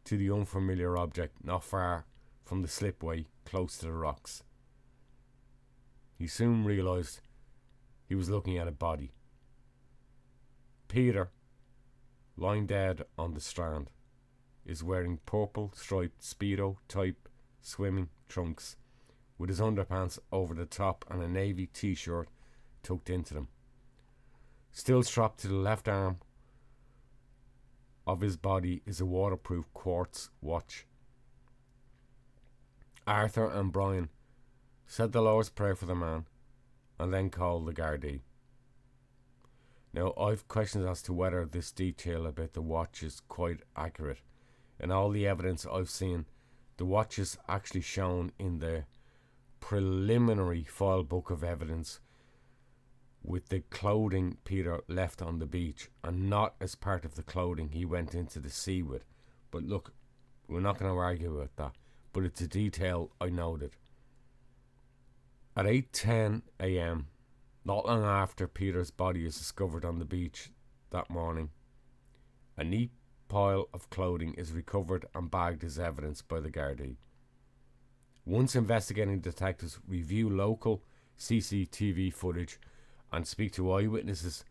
to the unfamiliar object not far from the slipway close to the rocks. He soon realised he was looking at a body. Peter, lying dead on the strand, is wearing purple striped Speedo type swimming trunks with his underpants over the top and a navy t-shirt tucked into them. Still strapped to the left arm of his body is a waterproof quartz watch. Arthur and Brian said the Lord's Prayer for the man and then called the Gardaí. Now, I've questions as to whether this detail about the watch is quite accurate. In all the evidence I've seen, the watch is actually shown in the preliminary file book of evidence with the clothing Peter left on the beach, and not as part of the clothing he went into the sea with. But look, we're not going to argue about that, but it's a detail I noted. At 8:10 a.m, not long after Peter's body is discovered on the beach that morning, a neat pile of clothing is recovered and bagged as evidence by the Gardaí. Once investigating detectives review local CCTV footage and speak to eyewitnesses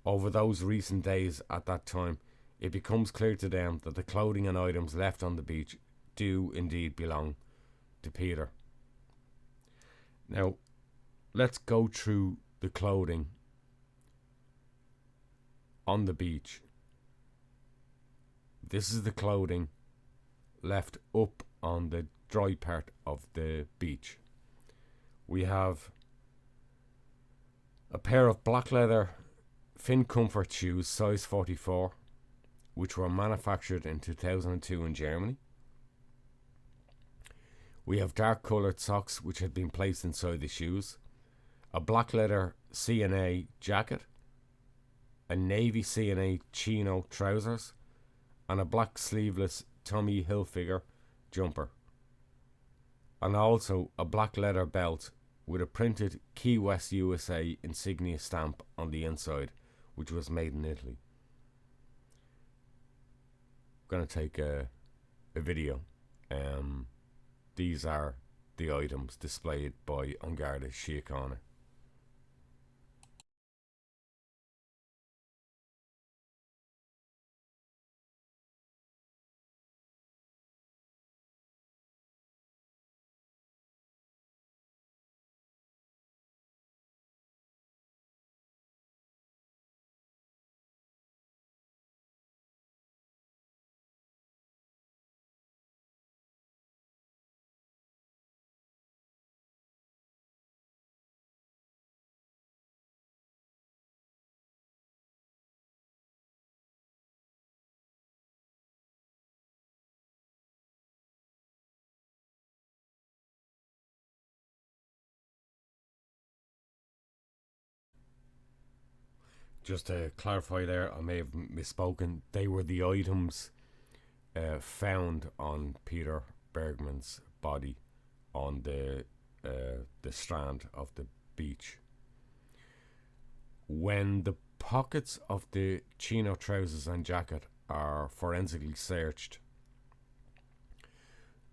over those recent days at that time, it becomes clear to them that the clothing and items left on the beach do indeed belong to Peter. Now, let's go through the clothing on the beach. This is the clothing left up on the dry part of the beach. We have a pair of black leather Fin Comfort shoes, size 44, which were manufactured in 2002 in Germany. We have dark coloured socks which had been placed inside the shoes, a black leather C&A jacket, a navy C&A chino trousers, and a black sleeveless Tommy Hilfiger jumper, and also a black leather belt with a printed Key West USA insignia stamp on the inside, which was made in Italy. I'm going to take a video. These are the items displayed by An Garda Síochána. Just to clarify there, I may have misspoken. They were the items found on Peter Bergmann's body on the strand of the beach. When the pockets of the chino trousers and jacket are forensically searched,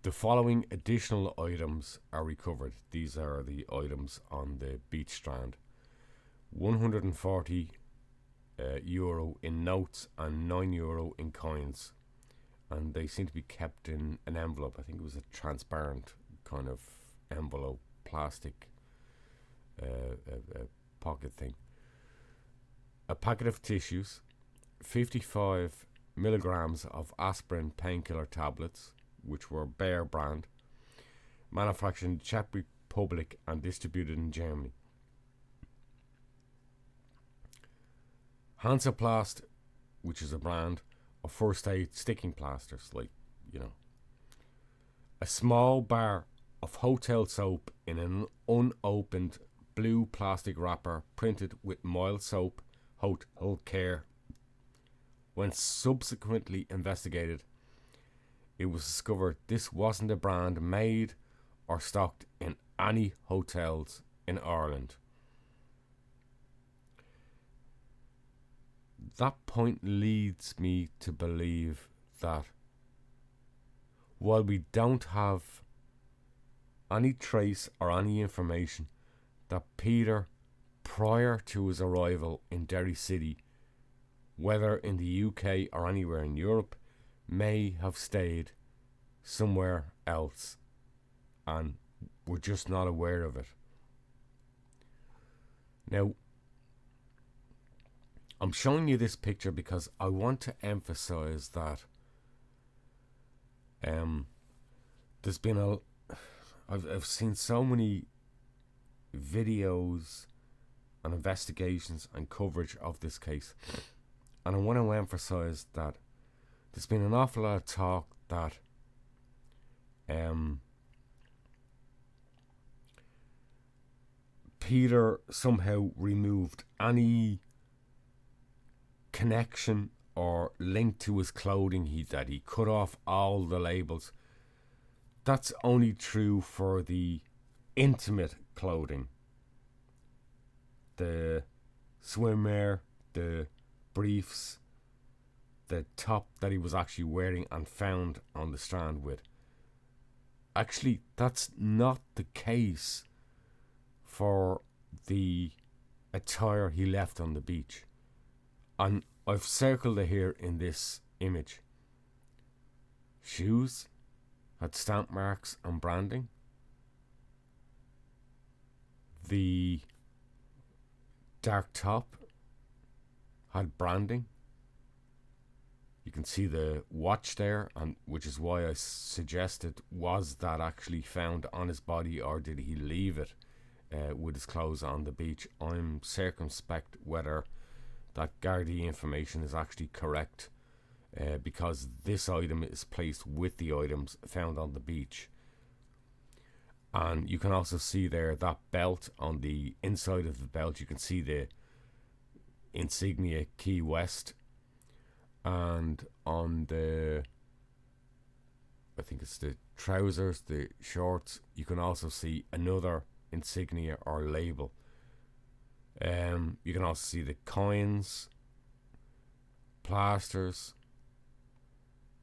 the following additional items are recovered. These are the items on the beach strand. 140 euro in notes and €9 in coins, and they seem to be kept in an envelope. I think it was a transparent kind of envelope, plastic pocket thing. A packet of tissues, 55 milligrams of aspirin painkiller tablets, which were Bayer brand, manufactured in the Czech Republic and distributed in Germany. Hansaplast, which is a brand of first aid sticking plasters, a small bar of hotel soap in an unopened blue plastic wrapper printed with mild soap, Hotel Care. When subsequently investigated, it was discovered this wasn't a brand made or stocked in any hotels in Ireland. That point leads me to believe that while we don't have any trace or any information that Peter, prior to his arrival in Derry City, whether in the UK or anywhere in Europe, may have stayed somewhere else and we're just not aware of it. Now, I'm showing you this picture because I want to emphasize that there's been I've seen so many videos and investigations and coverage of this case, and I want to emphasize that there's been an awful lot of talk that Peter somehow removed any connection or link to his clothing, that he cut off all the labels. That's only true for the intimate clothing, the swimwear, the briefs, the top that he was actually wearing and found on the strand with. Actually, that's not the case for the attire he left on the beach. And I've circled it here in this image. Shoes had stamp marks and branding. The dark top had branding. You can see the watch there, and which is why I suggested, was that actually found on his body or did he leave it with his clothes on the beach? I'm circumspect whether that Gardaí information is actually correct, because this item is placed with the items found on the beach. And you can also see there that belt. On the inside of the belt you can see the insignia Key West, and on the, I think it's the trousers, the shorts, you can also see another insignia or label. You can also see the coins, plasters,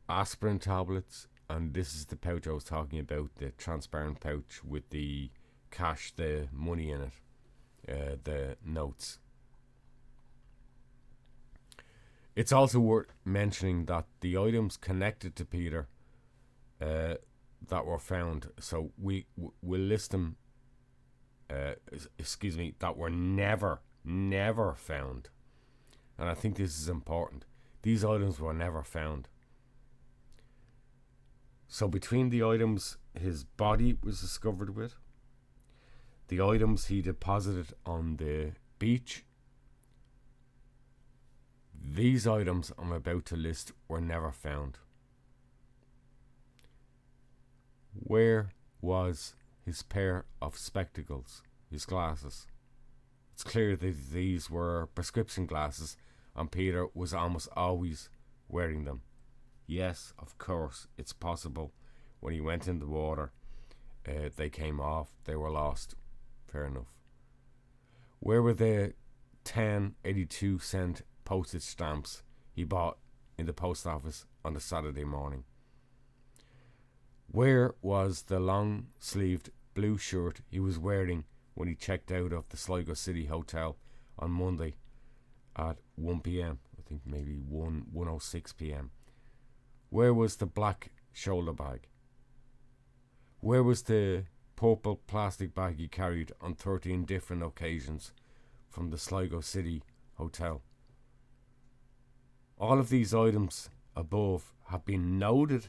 aspirin tablets, and this is the pouch I was talking about, the transparent pouch with the cash, the money in it, the notes. It's also worth mentioning that the items connected to Peter that were found, so we'll list them, that were never found. And I think this is important. These items were never found. So between the items his body was discovered with, the items he deposited on the beach, these items I'm about to list were never found. Where was his pair of spectacles, his glasses? It's clear that these were prescription glasses and Peter was almost always wearing them. Yes, of course, it's possible when he went in the water they came off, they were lost. Fair enough. Where were the 10 82-cent postage stamps he bought in the post office on the Saturday morning? Where was the long-sleeved blue shirt he was wearing when he checked out of the Sligo City Hotel on Monday at 1 p.m? I think maybe 1:06 p.m. Where was the black shoulder bag? Where was the purple plastic bag he carried on 13 different occasions from the Sligo City Hotel? All of these items above have been noted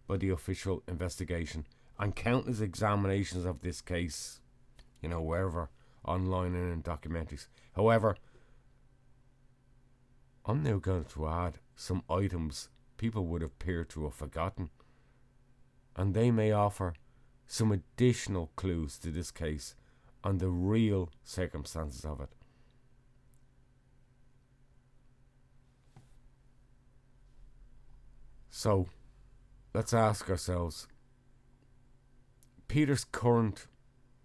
by the official investigation and countless examinations of this case, wherever, online and in documentaries. However, I'm now going to add some items people would appear to have forgotten, and they may offer some additional clues to this case and the real circumstances of it. So, let's ask ourselves, Peter's current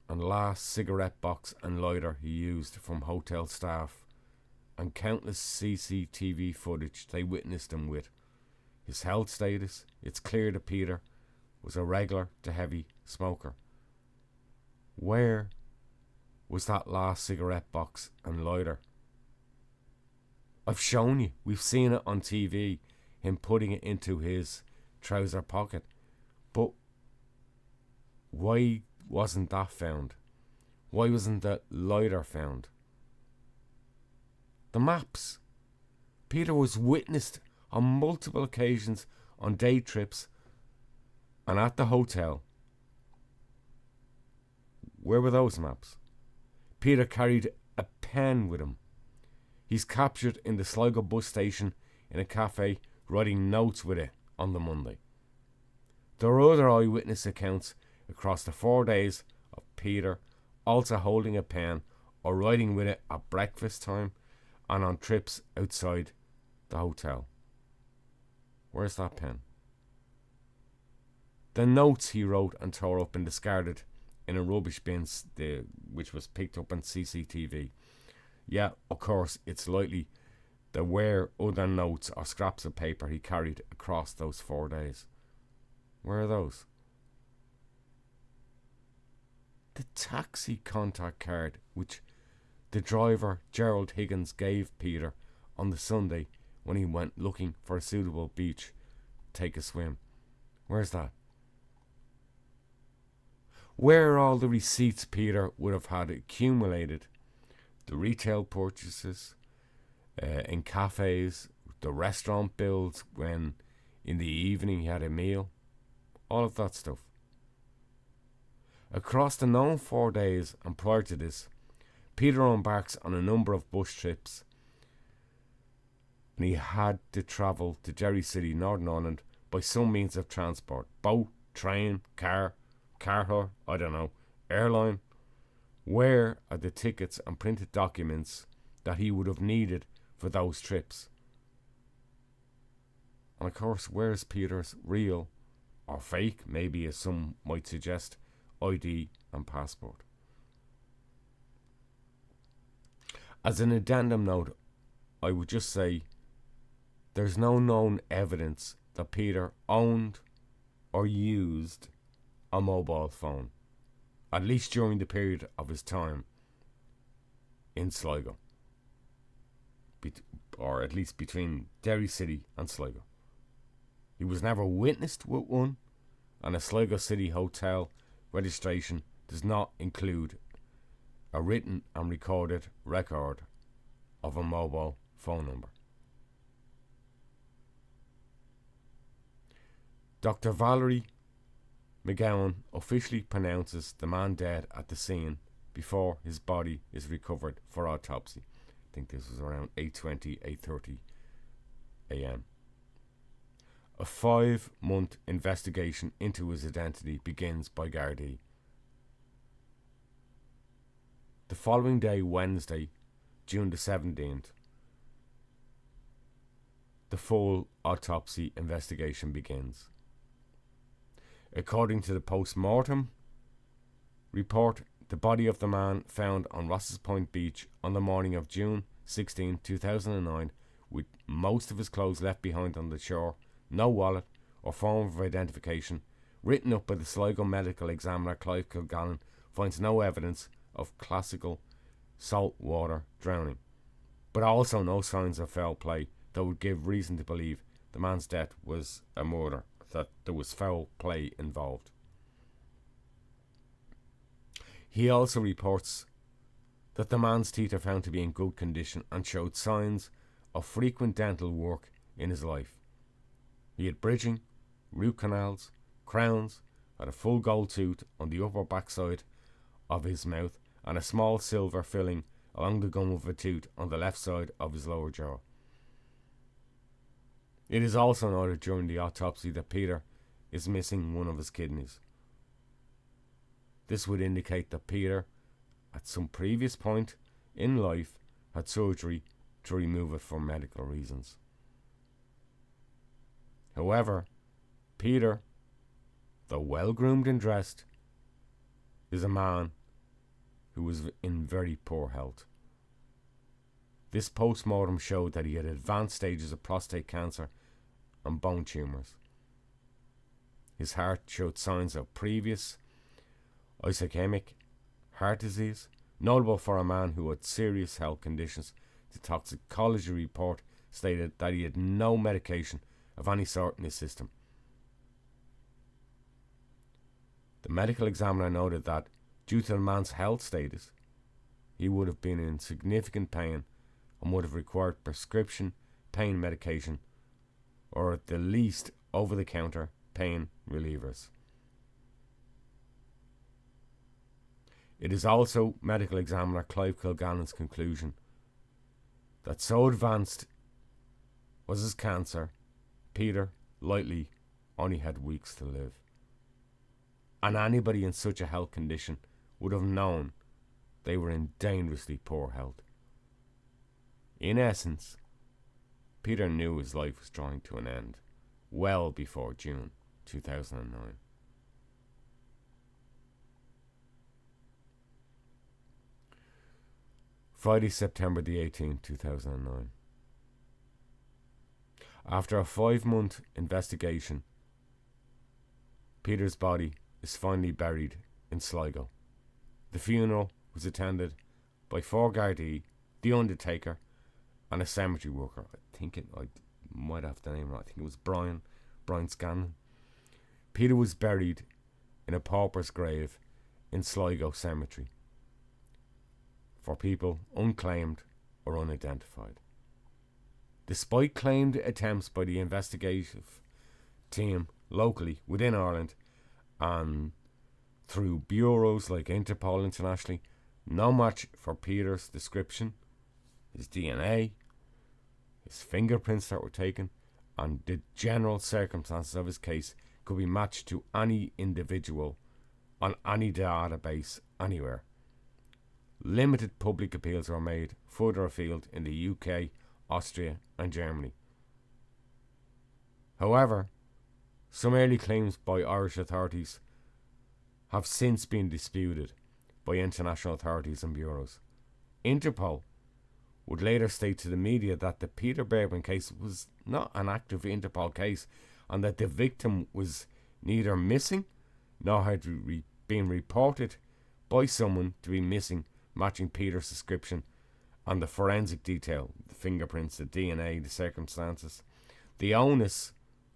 and last cigarette box and lighter he used from hotel staff, and countless CCTV footage they witnessed him with, his health status, it's clear that Peter was a regular to heavy smoker. Where was that last cigarette box and lighter? I've shown you, we've seen it on TV, him putting it into his trouser pocket. But why wasn't that found? Why wasn't the lighter found? The maps. Peter was witnessed on multiple occasions on day trips and at the hotel. Where were those maps? Peter carried a pen with him. He's captured in the Sligo bus station in a cafe writing notes with it on the Monday. There are other eyewitness accounts across the 4 days of Peter also holding a pen or writing with it at breakfast time and on trips outside the hotel. Where's that pen? The notes he wrote and tore up and discarded in a rubbish bin, which was picked up on CCTV. Yeah, of course, it's likely there were other notes or scraps of paper he carried across those 4 days. Where are those? The taxi contact card which the driver Gerald Higgins gave Peter on the Sunday when he went looking for a suitable beach to take a swim. Where's that? Where are all the receipts Peter would have had accumulated? The retail purchases in cafes, the restaurant bills when in the evening he had a meal, all of that stuff. Across the known 4 days and prior to this, Peter embarks on a number of bus trips, and he had to travel to Derry City, Northern Ireland by some means of transport. Boat, train, car hire, I don't know, airline. Where are the tickets and printed documents that he would have needed for those trips? And of course, where's Peter's real, or fake, maybe as some might suggest, ID and passport? As an addendum note, I would just say there's no known evidence that Peter owned or used a mobile phone, at least during the period of his time in Sligo, or at least between Derry City and Sligo. He was never witnessed with one, and a Sligo City Hotel registration does not include a written and recorded record of a mobile phone number. Dr. Valerie McGowan officially pronounces the man dead at the scene before his body is recovered for autopsy. I think this was around 8:30 a.m. A 5-month investigation into his identity begins by Gardaí. The following day, Wednesday, June the 17th, the full autopsy investigation begins. According to the post-mortem report, the body of the man found on Ross's Point Beach on the morning of June 16, 2009, with most of his clothes left behind on the shore, no wallet or form of identification, written up by the Sligo medical examiner Clive Kilgallen, finds no evidence of classical saltwater drowning, but also no signs of foul play that would give reason to believe the man's death was a murder, that there was foul play involved. He also reports that the man's teeth are found to be in good condition and showed signs of frequent dental work in his life. He had bridging, root canals, crowns, had a full gold tooth on the upper backside of his mouth and a small silver filling along the gum of a tooth on the left side of his lower jaw. It is also noted during the autopsy that Peter is missing one of his kidneys. This would indicate that Peter, at some previous point in life, had surgery to remove it for medical reasons. However, Peter, though well-groomed and dressed, is a man who was in very poor health. This post-mortem showed that he had advanced stages of prostate cancer and bone tumours. His heart showed signs of previous ischemic heart disease, notable for a man who had serious health conditions. The toxicology report stated that he had no medication of any sort in his system. The medical examiner noted that, due to the man's health status, he would have been in significant pain and would have required prescription pain medication, or at the least over-the-counter pain relievers. It is also medical examiner Clive Kilgannon's conclusion that so advanced was his cancer, Peter likely only had weeks to live. And anybody in such a health condition would have known they were in dangerously poor health. In essence, Peter knew his life was drawing to an end well before June 2009. Friday, September the 18th, 2009. After a 5-month investigation, Peter's body is finally buried in Sligo. The funeral was attended by 4 Gardaí, the undertaker, and a cemetery worker. I might have the name right. I think it was Brian Scanlon. Peter was buried in a pauper's grave in Sligo Cemetery for people unclaimed or unidentified. Despite claimed attempts by the investigative team locally within Ireland and through bureaus like Interpol internationally, no match for Peter's description, his DNA, his fingerprints that were taken, and the general circumstances of his case could be matched to any individual on any database anywhere. Limited public appeals were made further afield in the UK, Austria and Germany. However, some early claims by Irish authorities have since been disputed by international authorities and bureaus. Interpol would later state to the media that the Peter Bergmann case was not an active Interpol case and that the victim was neither missing nor had been reported by someone to be missing, matching Peter's description and the forensic detail, the fingerprints, the DNA, the circumstances. The onus,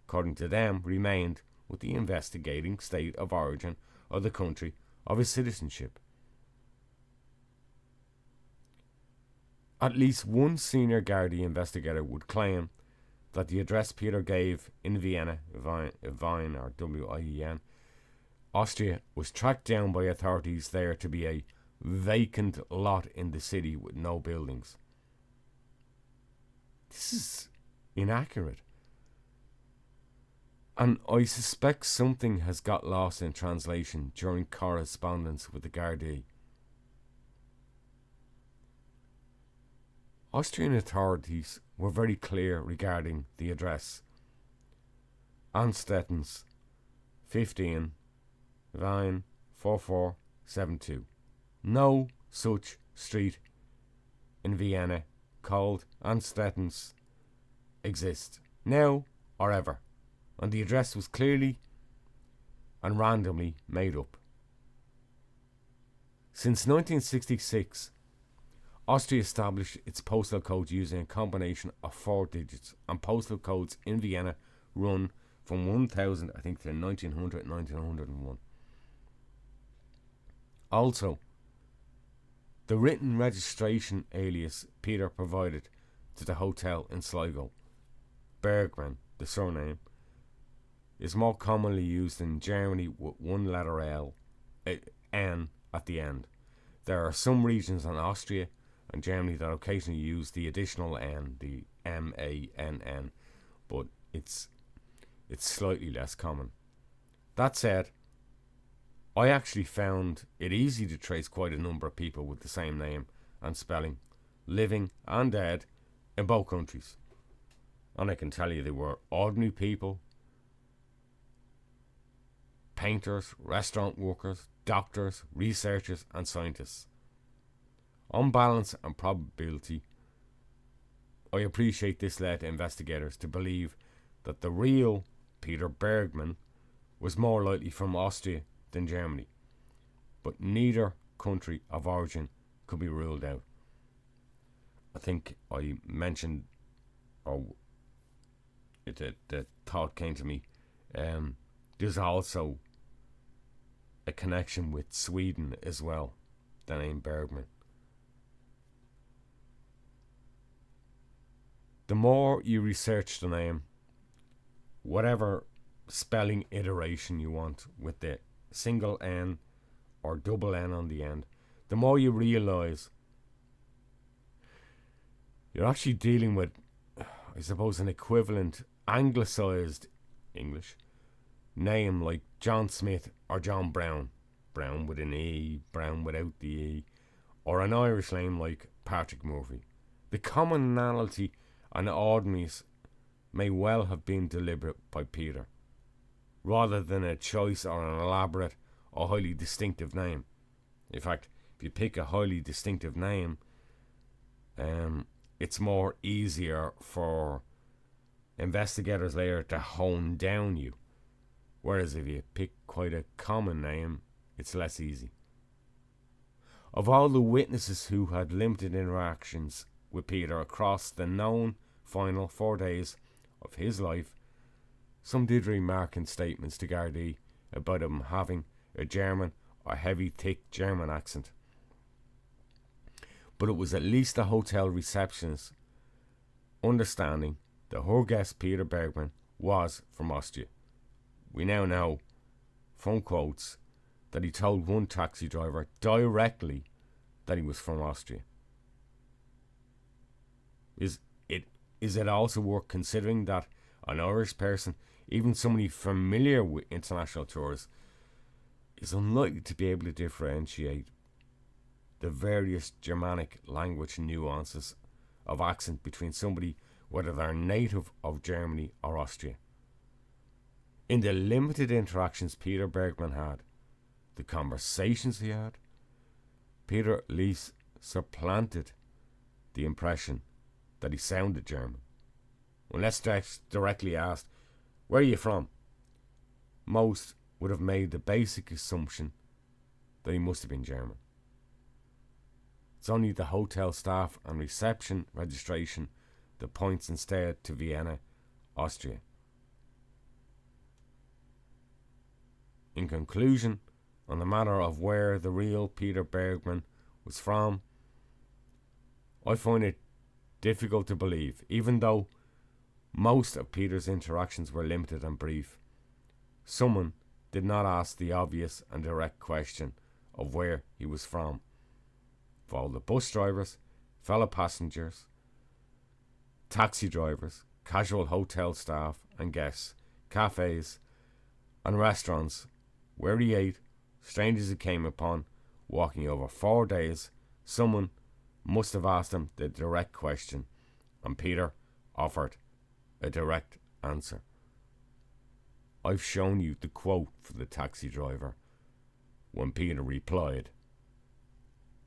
according to them, remained with the investigating state of origin of the country of his citizenship. At least one senior Gardaí investigator would claim that the address Peter gave in Vienna, Wien or W-I-E-N, Austria, was tracked down by authorities there to be a vacant lot in the city with no buildings. This is inaccurate. And I suspect something has got lost in translation during correspondence with the Gardaí. Austrian authorities were very clear regarding the address. Anstetten's 15 Wien 4472. No such street in Vienna called Anstetten's exists now or ever, and the address was clearly and randomly made up. Since 1966, Austria established its postal code using a combination of 4 digits, and postal codes in Vienna run from 1000, I think, to 1900, 1901. Also, the written registration alias Peter provided to the hotel in Sligo, Bergmann, the surname, is more commonly used in Germany with one letter N at the end. There are some regions in Austria and Germany that occasionally use the additional N, the MANN, but it's slightly less common. That said, I actually found it easy to trace quite a number of people with the same name and spelling, living and dead, in both countries. And I can tell you they were ordinary people painters, restaurant workers, doctors, researchers and scientists. On balance and probability, I appreciate this led investigators to believe that the real Peter Bergmann was more likely from Austria than Germany, but neither country of origin could be ruled out. I think I mentioned, or the thought came to me, there's also a connection with Sweden as well, the name Bergman. The more you research the name, whatever spelling iteration you want with the single N or double N on the end, the more you realise you're actually dealing with, I suppose, an equivalent anglicised English name like John Smith or John Brown, Brown with an E, Brown without the E, or an Irish name like Patrick Murphy. The commonality and ordinaries may well have been deliberate by Peter, rather than a choice or an elaborate or highly distinctive name. In fact, if you pick a highly distinctive name, it's more easier for investigators later to hone down you. Whereas if you pick quite a common name, it's less easy. Of all the witnesses who had limited interactions with Peter across the known final 4 days of his life, some did remark in statements to Gardaí about him having a German or heavy, thick German accent. But it was at least the hotel receptionist understanding that her guest Peter Bergmann was from Austria. We now know, from quotes, that he told one taxi driver directly that he was from Austria. Is it also worth considering that an Irish person, even somebody familiar with international tours, is unlikely to be able to differentiate the various Germanic language nuances of accent between somebody, whether they're native of Germany or Austria? In the limited interactions Peter Bergmann had, the conversations he had, Peter at least supplanted the impression that he sounded German. Unless directly asked, "Where are you from?" most would have made the basic assumption that he must have been German. It's only the hotel staff and reception registration that points instead to Vienna, Austria. In conclusion, on the matter of where the real Peter Bergmann was from, I find it difficult to believe, even though most of Peter's interactions were limited and brief, someone did not ask the obvious and direct question of where he was from. For all the bus drivers, fellow passengers, taxi drivers, casual hotel staff and guests, cafes and restaurants where he ate, strangers he came upon, walking over 4 days, someone must have asked him the direct question, and Peter offered a direct answer. I've shown you the quote for the taxi driver when Peter replied,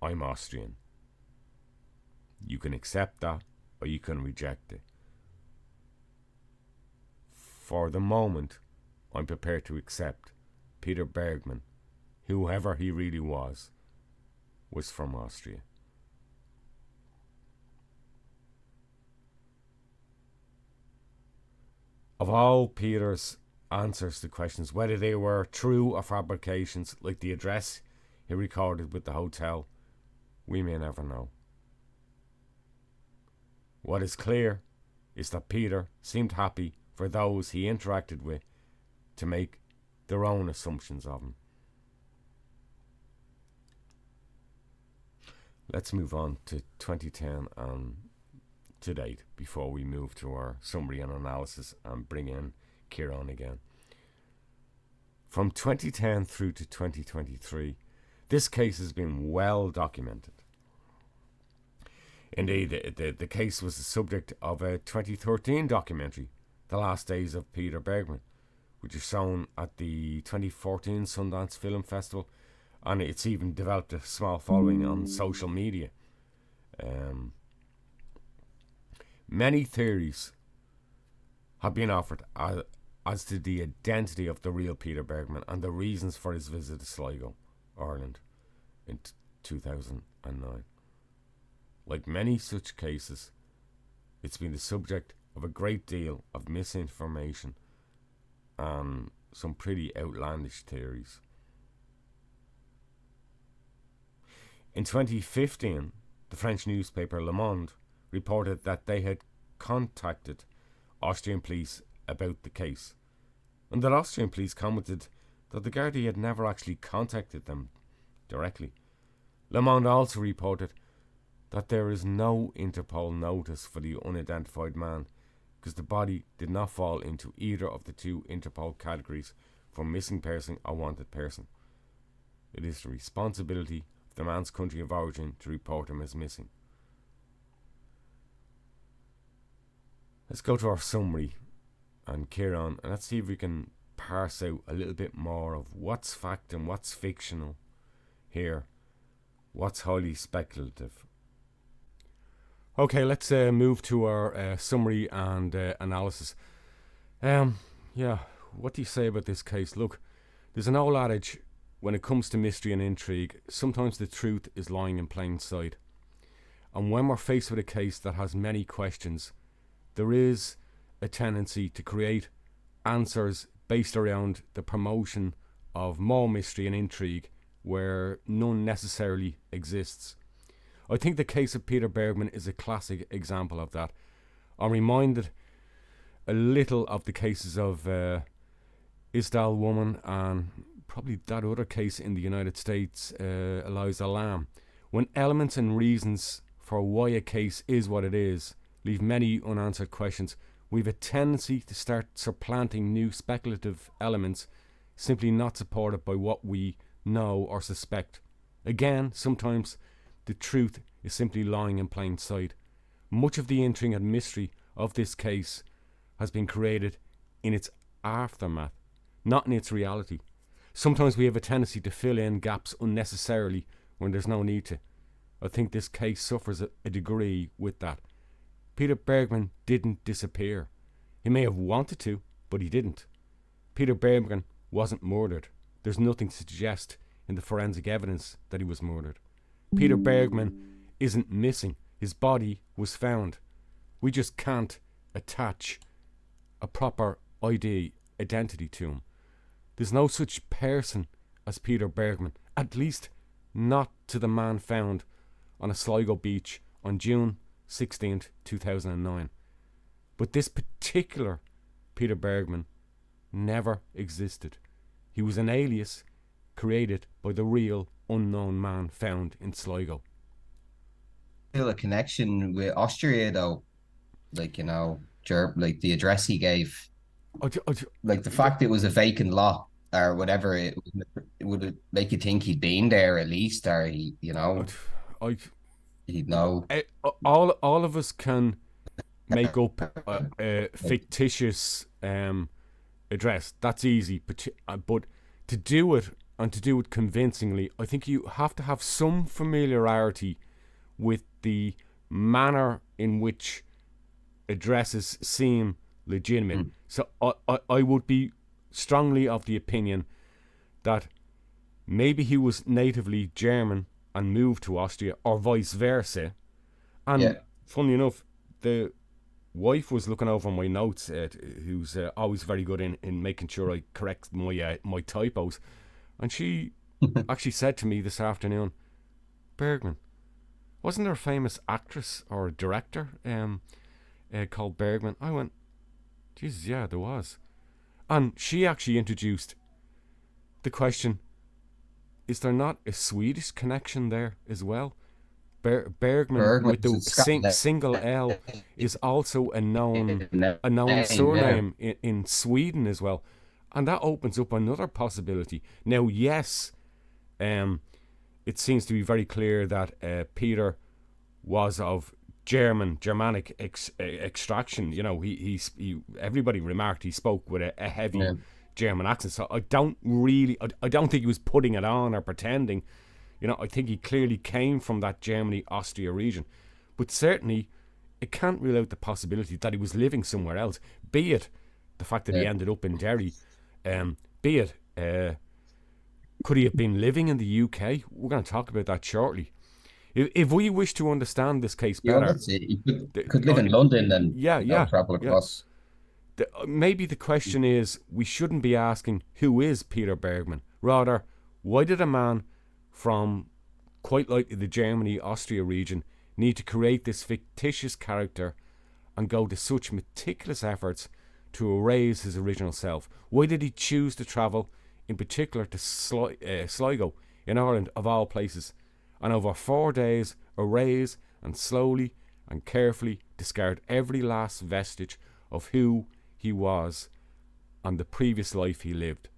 "I'm Austrian." You can accept that or you can reject it. For the moment, I'm prepared to accept Peter Bergmann, whoever he really was from Austria. Of all Peter's answers to questions, whether they were true or fabrications, like the address he recorded with the hotel, we may never know. What is clear is that Peter seemed happy for those he interacted with to make their own assumptions of him. Let's move on to 2010 and to date before we move to our summary and analysis and bring in Kieran again. From 2010 through to 2023, this case has been well documented. Indeed, the case was the subject of a 2013 documentary, The Last Days of Peter Bergmann, which is shown at the 2014 Sundance Film Festival, and it's even developed a small following on social media. Many theories have been offered as to the identity of the real Peter Bergmann and the reasons for his visit to Sligo, Ireland, in 2009. Like many such cases, it's been the subject of a great deal of misinformation and some pretty outlandish theories. In 2015, the French newspaper Le Monde reported that they had contacted Austrian police about the case, and that Austrian police commented that the Gardaí had never actually contacted them directly. Le Monde also reported that there is no Interpol notice for the unidentified man because the body did not fall into either of the two Interpol categories for missing person or wanted person. It is the responsibility of the man's country of origin to report him as missing. Let's go to our summary and Kieran, and let's see if we can parse out a little bit more of what's fact and what's fictional here, what's highly speculative. Okay, let's move to our summary and analysis. What do you say about this case? Look, there's an old adage when it comes to mystery and intrigue, sometimes the truth is lying in plain sight. And when we're faced with a case that has many questions, there is a tendency to create answers based around the promotion of more mystery and intrigue where none necessarily exists. I think the case of Peter Bergmann is a classic example of that. I'm reminded a little of the cases of Espial woman and probably that other case in the United States, Eliza Lamb, when elements and reasons for why a case is what it is leave many unanswered questions. We have a tendency to start supplanting new speculative elements simply not supported by what we know or suspect. Again, sometimes the truth is simply lying in plain sight. Much of the intrigue and mystery of this case has been created in its aftermath, not in its reality. Sometimes we have a tendency to fill in gaps unnecessarily when there's no need to. I think this case suffers a degree with that. Peter Bergmann didn't disappear. He may have wanted to, but he didn't. Peter Bergmann wasn't murdered. There's nothing to suggest in the forensic evidence that he was murdered. Peter Bergmann isn't missing. His body was found. We just can't attach a proper identity to him. There's no such person as Peter Bergmann, at least not to the man found on a Sligo beach on June 16th, 2009. But this particular Peter Bergmann never existed. He was an alias created by the real unknown man found in Sligo. Feel a connection with Austria though, like like the address he gave, like the fact it was a vacant lot or whatever, it would make you think he'd been there at least, or he'd know. All of us can make up a fictitious address. That's easy, but to do it and to do it convincingly, I think you have to have some familiarity with the manner in which addresses seem legitimate. So I would be strongly of the opinion that maybe he was natively German and moved to Austria, or vice versa. And funnily enough, the wife was looking over my notes, who's always very good in making sure I correct my typos, and she actually said to me this afternoon, Bergmann, wasn't there a famous actress or director called Bergmann? I went, Jesus, yeah, there was. And she actually introduced the question, is there not a Swedish connection there as well? Bergmann with the single L is also a known surname in Sweden as well. And that opens up another possibility. Now, yes, it seems to be very clear that Peter was of Germanic extraction. He everybody remarked he spoke with a heavy German accent. So I don't think he was putting it on or pretending. I think he clearly came from that Germany, Austria region. But certainly, it can't rule out the possibility that he was living somewhere else, be it the fact that he ended up in Derry, be it, could he have been living in the UK? We're going to talk about that shortly. If we wish to understand this case better... that's it. He could live in London and travel across. Maybe the question is, we shouldn't be asking, who is Peter Bergmann? Rather, why did a man from quite likely the Germany, Austria region need to create this fictitious character and go to such meticulous efforts to erase his original self? Why did he choose to travel, in particular to Sligo, in Ireland of all places, and over 4 days erase and slowly and carefully discard every last vestige of who he was and the previous life he lived?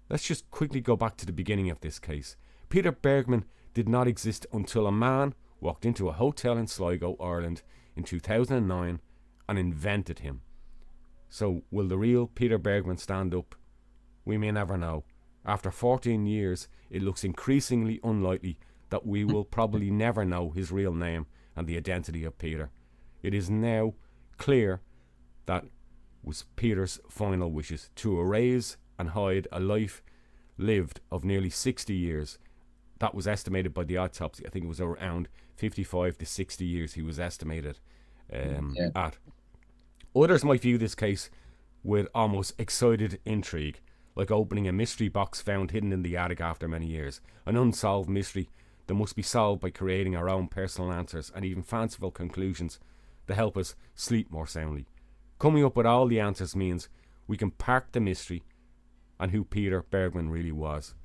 Let's just quickly go back to the beginning of this case. Peter Bergmann did not exist until a man walked into a hotel in Sligo, Ireland in 2009 and invented him. So will the real Peter Bergmann stand up? We may never know. After 14 years, it looks increasingly unlikely that we will probably never know his real name and the identity of Peter. It is now clear that was Peter's final wishes, to erase and hide a life lived of nearly 60 years. That was estimated by the autopsy. I think it was around 55 to 60 years he was estimated at. Others might view this case with almost excited intrigue, like opening a mystery box found hidden in the attic after many years. An unsolved mystery that must be solved by creating our own personal answers and even fanciful conclusions to help us sleep more soundly. Coming up with all the answers means we can park the mystery and who Peter Bergmann really was.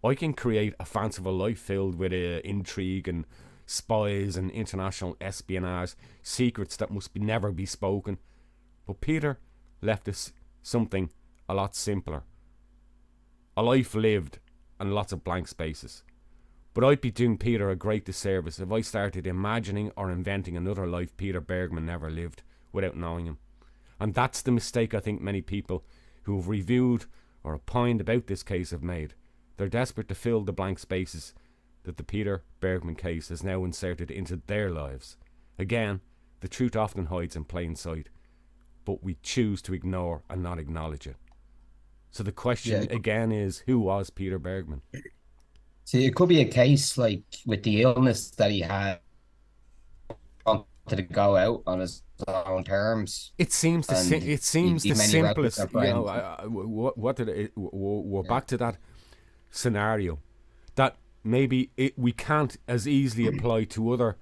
I can create a fanciful life filled with intrigue and spies and international espionage, secrets that must never be spoken. But Peter left us something a lot simpler. A life lived and lots of blank spaces. But I'd be doing Peter a great disservice if I started imagining or inventing another life Peter Bergmann never lived without knowing him. And that's the mistake I think many people who have reviewed or opined about this case have made. They're desperate to fill the blank spaces that the Peter Bergmann case has now inserted into their lives. Again, the truth often hides in plain sight, but we choose to ignore and not acknowledge it. So the question again is, who was Peter Bergmann? See, it could be a case like with the illness that he had, wanted to go out on his own terms. It seems the simplest. We're back to that scenario that maybe we can't as easily apply to other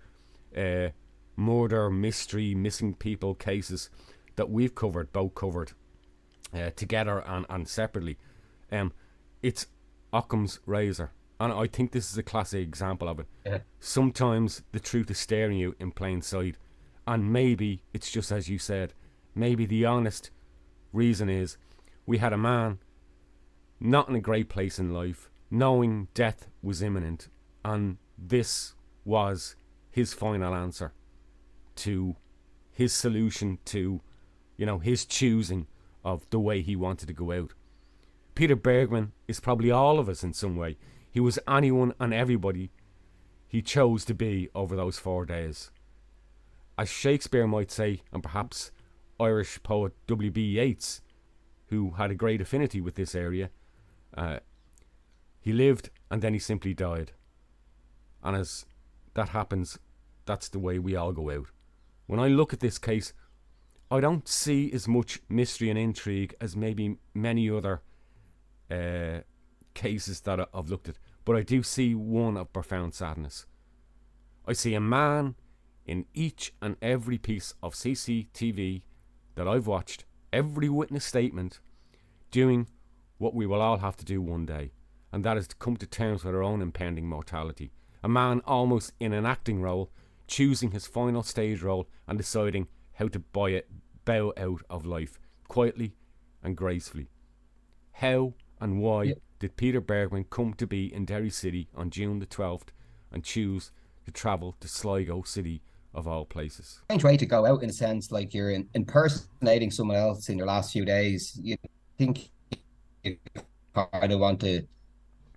murder, mystery, missing people cases that we've covered, both covered together and separately. It's Occam's razor, and I think this is a classic example of it. Sometimes the truth is staring you in plain sight, and maybe it's just as you said. Maybe the honest reason is we had a man not in a great place in life, knowing death was imminent, and this was his final answer to his solution to, his choosing of the way he wanted to go out. Peter Bergmann is probably all of us in some way. He was anyone and everybody he chose to be over those 4 days. As Shakespeare might say, and perhaps Irish poet W.B. Yeats, who had a great affinity with this area, he lived and then he simply died. And as that happens, that's the way we all go out. When I look at this case, I don't see as much mystery and intrigue as maybe many other cases that I've looked at, but I do see one of profound sadness. I see a man in each and every piece of CCTV that I've watched, every witness statement, doing what we will all have to do one day, and that is to come to terms with our own impending mortality. A man almost in an acting role, choosing his final stage role and deciding how to bow out of life, quietly and gracefully. How and why did Peter Bergmann come to be in Derry City on June the 12th and choose to travel to Sligo City of all places? Strange way to go out, in a sense, like you're impersonating someone else in your last few days. You think kind of want to,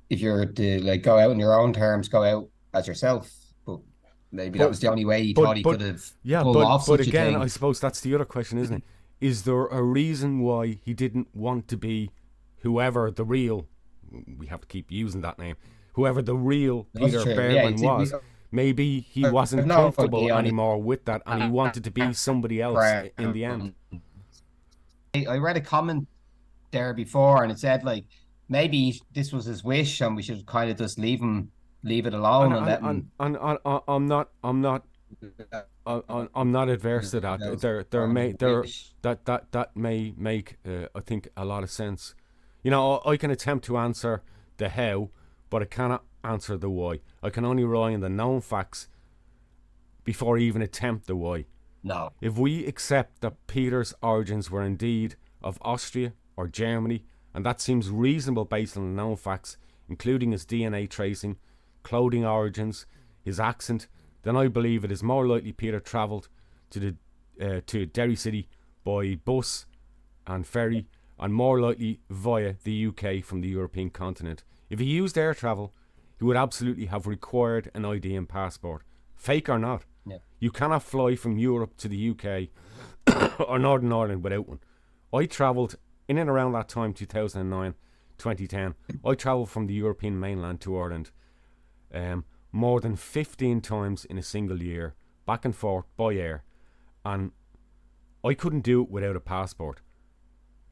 if you're to like go out on your own terms, go out as yourself. But maybe that was the only way he thought he could have pulled off but such a again, thing. I suppose that's the other question, isn't it? Is there a reason why he didn't want to be whoever the real, we have to keep using that name, whoever the real That's Peter true. Bergman Yeah, was? Maybe he I've wasn't no comfortable idea on anymore with that, and he wanted to be somebody else in the end. I read a comment there before, and it said like maybe this was his wish, and we should kind of just leave it alone and let him. I'm not adverse to that. That may make I think a lot of sense. You know, I can attempt to answer the how, but I cannot answer the why. I can only rely on the known facts before I even attempt the why. No. If we accept that Peter's origins were indeed of Austria or Germany, and that seems reasonable based on the known facts, including his DNA tracing, clothing origins, his accent, then I believe it is more likely Peter travelled to Derry City by bus and ferry, and more likely via the UK from the European continent. If he used air travel, he would absolutely have required an ID and passport, fake or not. Yeah. You cannot fly from Europe to the UK or Northern Ireland without one. I travelled in and around that time, 2009, 2010. I travelled from the European mainland to Ireland more than 15 times in a single year, back and forth by air, and I couldn't do it without a passport.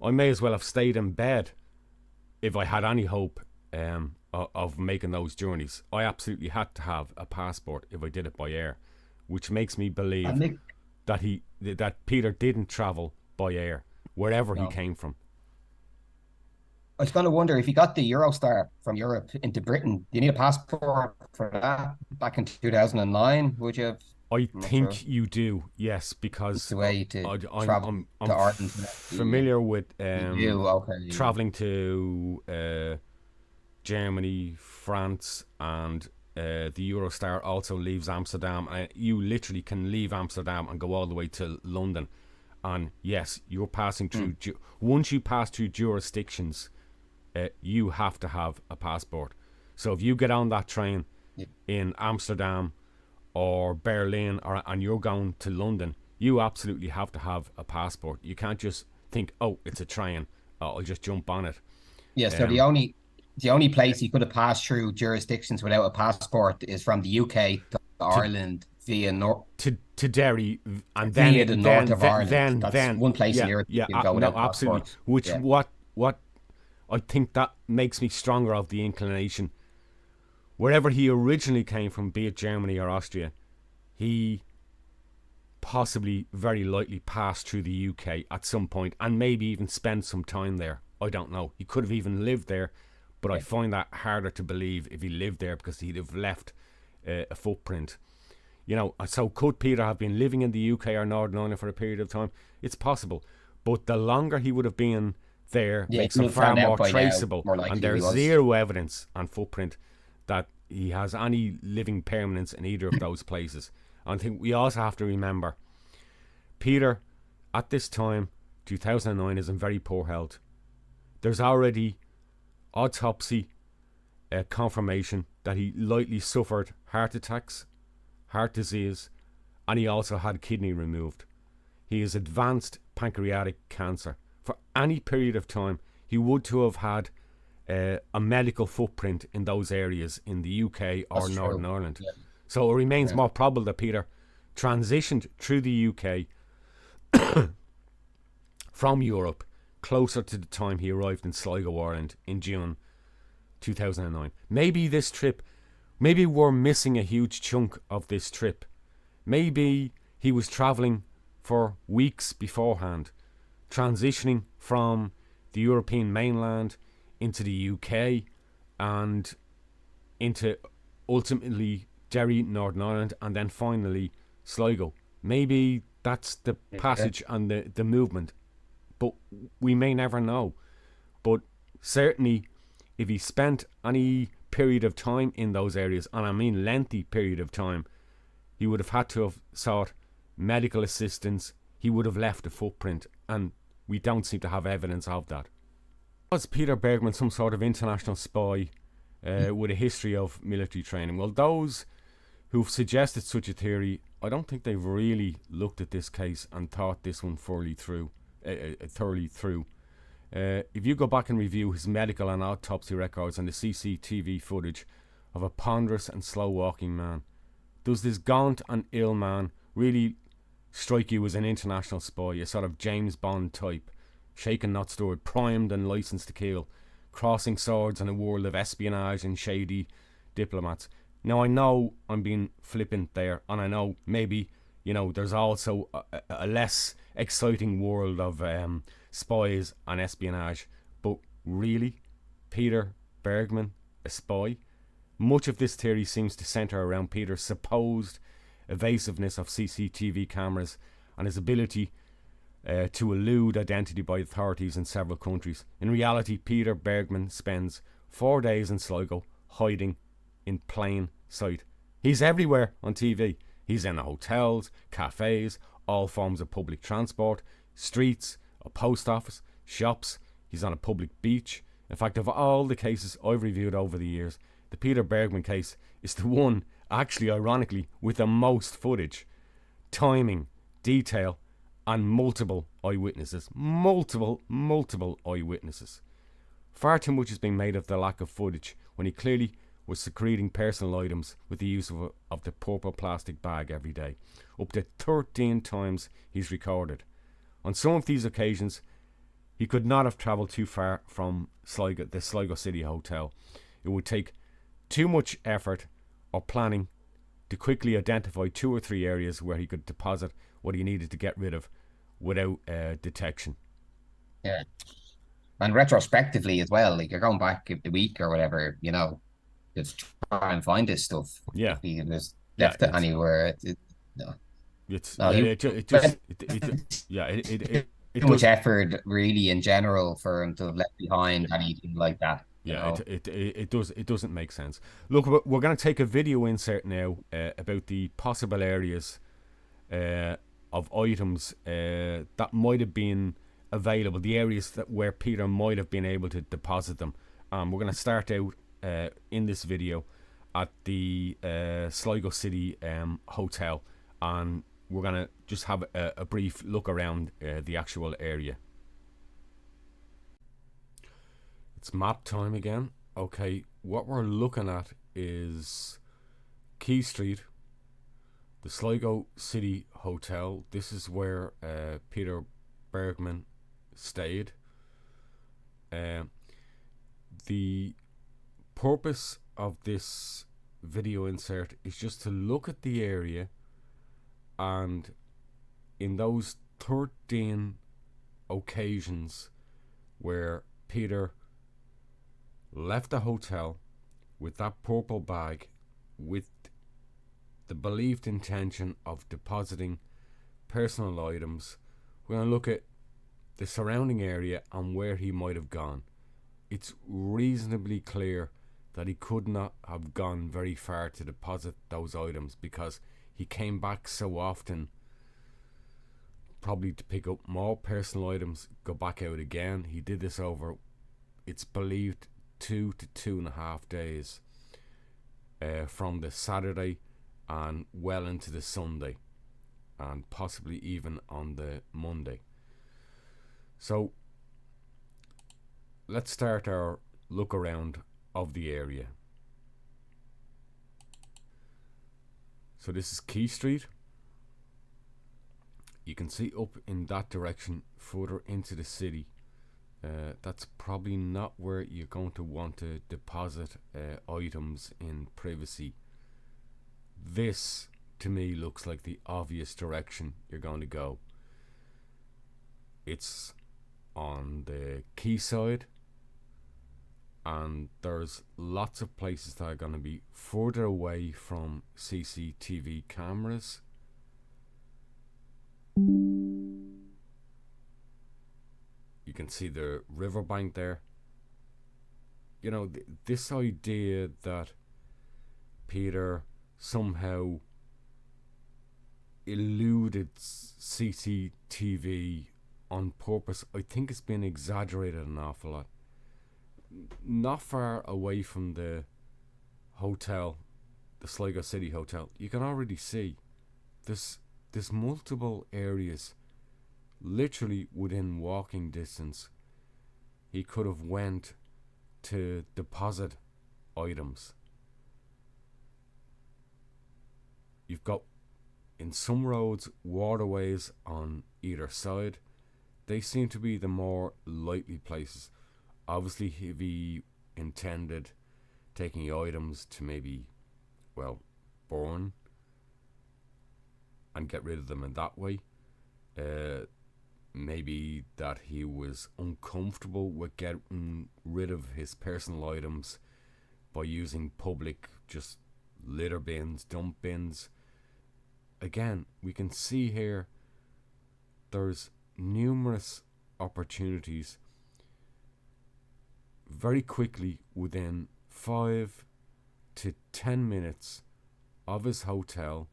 I may as well have stayed in bed if I had any hope of making those journeys. I absolutely had to have a passport if I did it by air, which makes me believe that Peter didn't travel by air wherever he came from. I was going to wonder if you got the Eurostar from Europe into Britain, do you need a passport for that back in 2009? Would you have? I think you do, yes, because it's the way to travel I'm to Ireland. familiar with Okay. traveling to Germany, France, and the Eurostar also leaves Amsterdam. You literally can leave Amsterdam and go all the way to London. And yes, you're passing through. Once you pass through jurisdictions, you have to have a passport. So if you get on that train in Amsterdam or Berlin, and you're going to London, you absolutely have to have a passport. You can't just think, oh, it's a train, I'll just jump on it. Yeah, so the only place you could have passed through jurisdictions without a passport is from the UK to Ireland via to Derry, and then via the north of Ireland. That's then one place in Europe you can go without a absolutely. passport. Which what I think that makes me stronger of the inclination. Wherever he originally came from, be it Germany or Austria, he possibly very likely passed through the UK at some point and maybe even spent some time there. I don't know. He could have even lived there, but I find that harder to believe if he lived there, because he'd have left a footprint. You know, so could Peter have been living in the UK or Northern Ireland for a period of time? It's possible. But the longer he would have been there makes him far more traceable. And there's zero evidence and footprint that he has any living permanence in either of those places. And I think we also have to remember, Peter, at this time, 2009, is in very poor health. There's already autopsy confirmation that he likely suffered heart attacks, heart disease, and he also had kidney removed. He has advanced pancreatic cancer. For any period of time, he would to have had a medical footprint in those areas in the UK or Northern Ireland. Yeah. So it remains more probable that Peter transitioned through the UK from Europe closer to the time he arrived in Sligo, Ireland in June 2009. Maybe this trip, maybe we're missing a huge chunk of this trip. Maybe he was travelling for weeks beforehand, transitioning from the European mainland into the UK and into ultimately Derry, Northern Ireland, and then finally Sligo. Maybe that's the passage and the movement, but we may never know. But certainly if he spent any period of time in those areas, and I mean lengthy period of time, he would have had to have sought medical assistance. He would have left a footprint, and we don't seem to have evidence of that. Was Peter Bergmann some sort of international spy with a history of military training? Well, those who've suggested such a theory, I don't think they've really looked at this case and thought this one thoroughly through. If you go back and review his medical and autopsy records and the CCTV footage of a ponderous and slow-walking man, does this gaunt and ill man really strike you as an international spy, a sort of James Bond type, shaken not stirred, primed and licensed to kill, crossing swords in a world of espionage and shady diplomats? Now, I know I'm being flippant there, and I know maybe, there's also a less exciting world of spies and espionage, but really, Peter Bergmann, a spy? Much of this theory seems to centre around Peter's supposed evasiveness of CCTV cameras and his ability to elude identity by authorities in several countries. In reality, Peter Bergmann spends 4 days in Sligo hiding in plain sight. He's everywhere on TV. He's in hotels, cafes, all forms of public transport, streets, a post office, shops. He's on a public beach. In fact, of all the cases I've reviewed over the years, the Peter Bergmann case is the one, actually ironically, with the most footage, timing, detail, and multiple eyewitnesses. Multiple eyewitnesses. Far too much has been made of the lack of footage when he clearly was secreting personal items with the use of the purple plastic bag every day. Up to 13 times he's recorded. On some of these occasions, he could not have travelled too far from the Sligo City Hotel. It would take too much effort or planning to quickly identify 2 or 3 areas where he could deposit what he needed to get rid of without detection. Yeah. And retrospectively as well, like you're going back a week or whatever, just try and find this stuff. Yeah. If he was left it anywhere. Too much effort really in general for him to have left behind anything like that. It doesn't make sense. Look, we're going to take a video insert now about the possible areas of items that might have been available, the areas where Peter might have been able to deposit them. We're going to start out in this video at the Sligo City Hotel, and we're going to just have a brief look around the actual area. It's map time again. Okay, what we're looking at is Quay Street, the Sligo City Hotel. This is where Peter Bergmann stayed. The purpose of this video insert is just to look at the area, and in those 13 occasions where Peter left the hotel with that purple bag with the believed intention of depositing personal items, we're going to look at the surrounding area and where he might have gone. It's reasonably clear that he could not have gone very far to deposit those items, because he came back so often, probably to pick up more personal items, go back out again. He did this over, it's believed, 2 to 2.5 days, from the Saturday and well into the Sunday, and possibly even on the Monday. So let's start our look around of the area. So this is Quay Street. You can see up in that direction further into the city. That's probably not where you're going to want to deposit items in privacy. This, to me, looks like the obvious direction you're going to go. It's on the quayside, and there's lots of places that are going to be further away from CCTV cameras. You can see the riverbank there. This idea that Peter somehow eluded CCTV on purpose, I think it's been exaggerated an awful lot. not far away from the hotel, the Sligo City Hotel, you can already see there's multiple areas literally within walking distance he could have went to deposit items. You've got, in some roads, waterways on either side. They seem to be the more likely places. Obviously, if he intended taking items to maybe, well, burn and get rid of them in that way, maybe that he was uncomfortable with getting rid of his personal items by using public, just litter bins, dump bins. Again, we can see here there's numerous opportunities very quickly within 5 to 10 minutes of his hotel.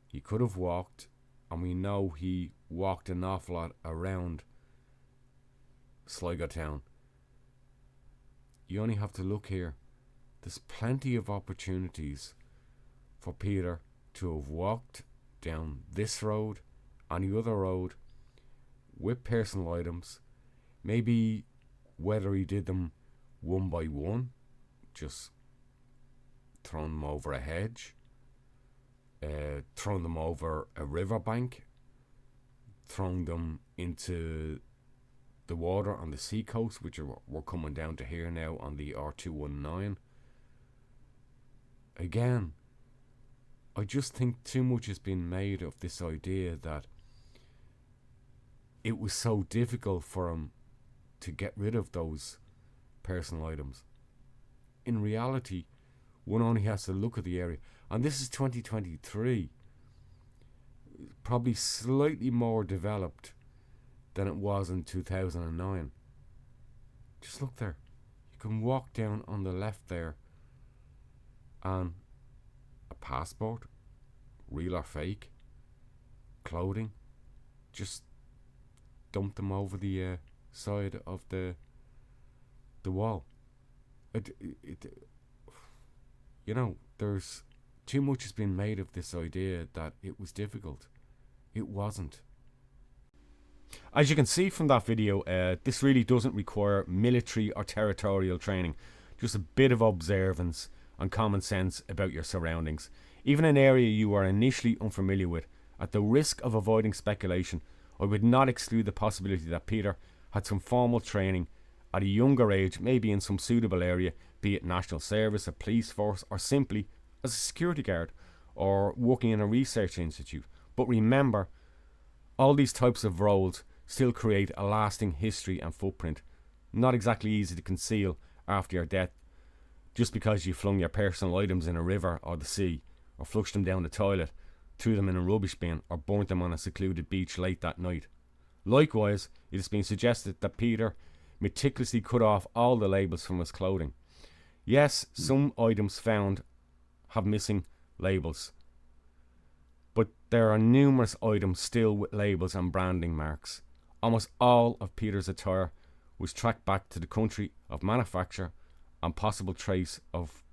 He could have walked, and we know he walked an awful lot around Sligo Town. You only have to look here. There's plenty of opportunities for Peter to have walked down this road, any other road, with personal items. Maybe whether he did them one by one, just throwing them over a hedge, throwing them over a riverbank, throwing them into the water on the sea coast, which we're coming down to here now on the R219. Again, I just think too much has been made of this idea that it was so difficult for him to get rid of those personal items. In reality, one only has to look at the area, and this is 2023, probably slightly more developed than it was in 2009. Just look there. You can walk down on the left there, and a passport, real or fake, clothing, just dump them over the side of the wall. You know, there's too much has been made of this idea that it was difficult. It wasn't. As you can see from that video, this really doesn't require military or territorial training, just a bit of observance and common sense about your surroundings. Even an area you are initially unfamiliar with, at the risk of avoiding speculation, I would not exclude the possibility that Peter had some formal training at a younger age, maybe in some suitable area, be it national service, a police force, or simply as a security guard or working in a research institute. But remember, all these types of roles still create a lasting history and footprint, not exactly easy to conceal after your death, just because you flung your personal items in a river or the sea, or flushed them down the toilet, threw them in a rubbish bin, or burnt them on a secluded beach late that night. Likewise, it has been suggested that Peter meticulously cut off all the labels from his clothing. Yes, some items found have missing labels, but there are numerous items still with labels and branding marks. Almost all of Peter's attire was tracked back to the country of manufacture and possible trace of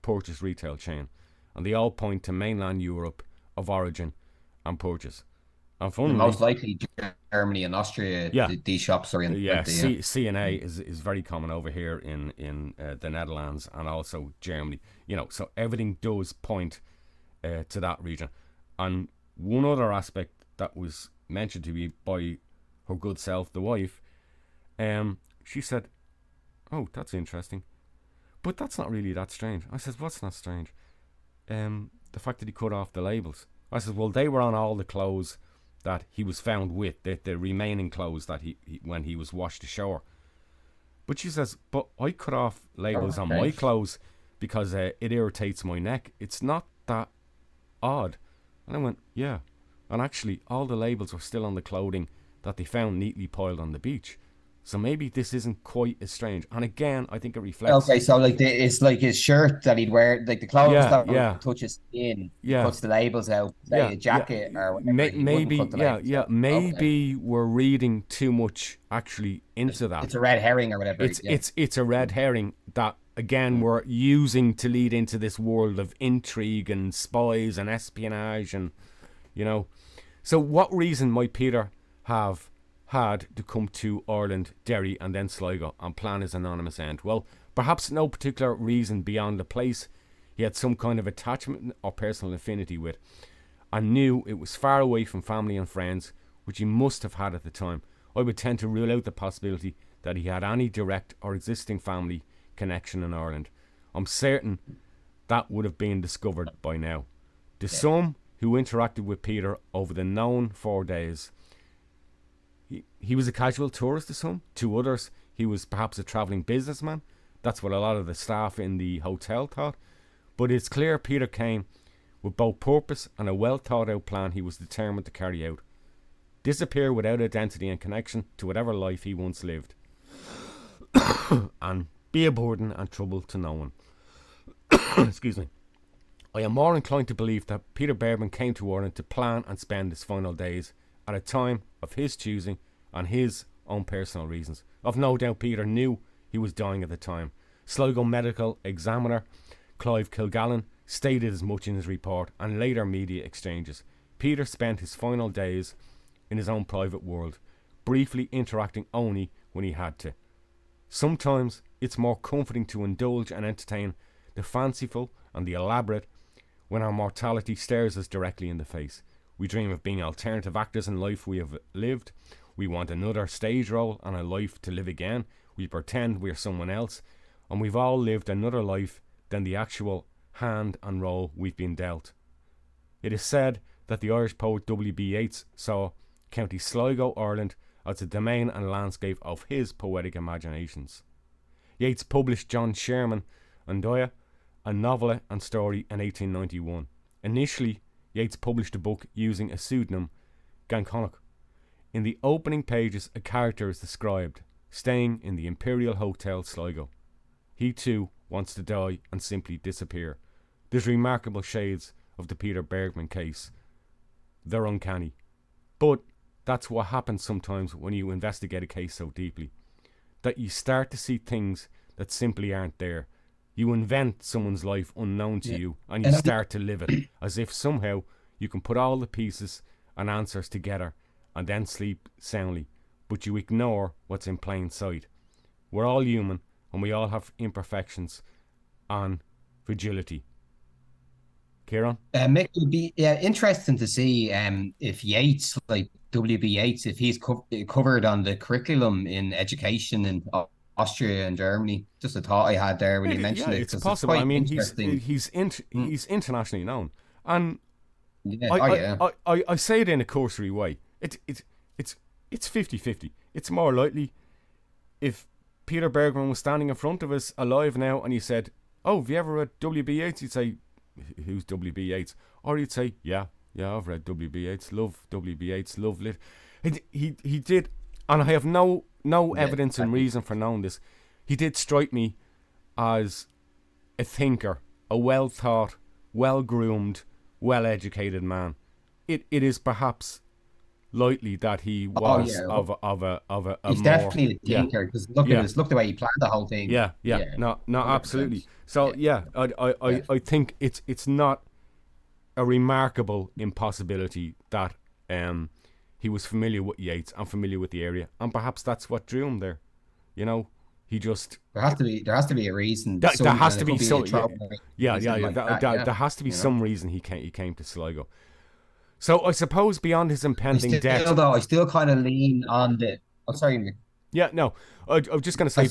purchase retail chain, and they all point to mainland Europe of origin and purchase. And funnily, most likely Germany and Austria, yeah, these shops are in. Yeah, CNA is very common over here in the Netherlands and also Germany. You know, so everything does point to that region. And one other aspect that was mentioned to me by her good self, the wife, she said, "Oh, that's interesting, but that's not really that strange." I said, "What's not strange?" The fact that he cut off the labels. I said, "Well, they were on all the clothes that he was found with, the remaining clothes that he when he was washed ashore." But she says, "But I cut off labels on my clothes because it irritates my neck. It's not that odd." And I went, "Yeah." And actually, all the labels were still on the clothing that they found neatly piled on the beach. So maybe this isn't quite as strange. And again, I think it reflects. Okay, so like it's like his shirt that he'd wear, like the clothes Yeah, don't touch his skin. He yeah, cuts the labels out, say yeah, a yeah. jacket or whatever. He wouldn't Maybe, cut the labels out. Okay, maybe we're reading too much actually into that. it's a red herring or whatever. It's a red herring that again we're using to lead into this world of intrigue and spies and espionage and So what reason might Peter have had to come to Ireland, Derry and then Sligo and plan his anonymous end? Well, perhaps no particular reason beyond the place he had some kind of attachment or personal affinity with, and knew it was far away from family and friends, which he must have had at the time. I would tend to rule out the possibility that he had any direct or existing family connection in Ireland. I'm certain that would have been discovered by now. To some who interacted with Peter over the known 4 days, he was a casual tourist to some. To others, he was perhaps a travelling businessman. That's what a lot of the staff in the hotel thought. But it's clear Peter came with both purpose and a well thought out plan he was determined to carry out. Disappear without identity and connection to whatever life he once lived. And be a burden and trouble to no one. Excuse me. I am more inclined to believe that Peter Bergmann came to Ireland to plan and spend his final days at a time of his choosing and his own personal reasons. I've no doubt Peter knew he was dying at the time. Sligo medical examiner Clive Kilgallen stated as much in his report and later media exchanges. Peter spent his final days in his own private world, briefly interacting only when he had to. Sometimes it's more comforting to indulge and entertain the fanciful and the elaborate when our mortality stares us directly in the face. We dream of being alternative actors in life we have lived. We want another stage role and a life to live again. We pretend we're someone else, and we've all lived another life than the actual hand and role we've been dealt. It is said that the Irish poet W.B. Yeats saw County Sligo, Ireland, as the domain and landscape of his poetic imaginations. Yeats published John Sherman and Doya, a novella and story, in 1891. Initially, Yeats published a book using a pseudonym, Ganconach. In the opening pages, a character is described, staying in the Imperial Hotel Sligo. He too wants to die and simply disappear. There's remarkable shades of the Peter Bergmann case. They're uncanny. But that's what happens sometimes when you investigate a case so deeply, that you start to see things that simply aren't there. You invent someone's life unknown to you, and you start to live it, as if somehow you can put all the pieces and answers together and then sleep soundly, but you ignore what's in plain sight. We're all human, and we all have imperfections and fragility. Kieran? Mick, it would be interesting to see if Yeats, like W.B. Yeats, if he's covered on the curriculum in education in Austria and Germany. Just a thought I had there when you mentioned it. It's possible. I mean, he's internationally known, and I say it in a cursory way. It's 50-50. It's more likely if Peter Bergmann was standing in front of us alive now, and he said, "Oh, have you ever read W.B. Yeats?" He'd say, "Who's W.B. Yeats?" Or he'd say, "Yeah, I've read W.B. Yeats. Love W.B. Yeats. Love lit." He did, and I have no evidence and reason for knowing this. He did strike me as a thinker, a well thought, well groomed, well educated man. It is perhaps likely that he was of a he's more, definitely a thinker, because look the way he planned the whole thing. No, absolutely. So I think it's not a remarkable impossibility that he was familiar with Yeats and familiar with the area, and perhaps that's what drew him there. He just there has to be a reason. There has to be some. There has to be some reason he came to Sligo. So I suppose beyond his impending death, though, I still kind of lean on the. Oh, sorry, Nick. Yeah, no, I was just going to say.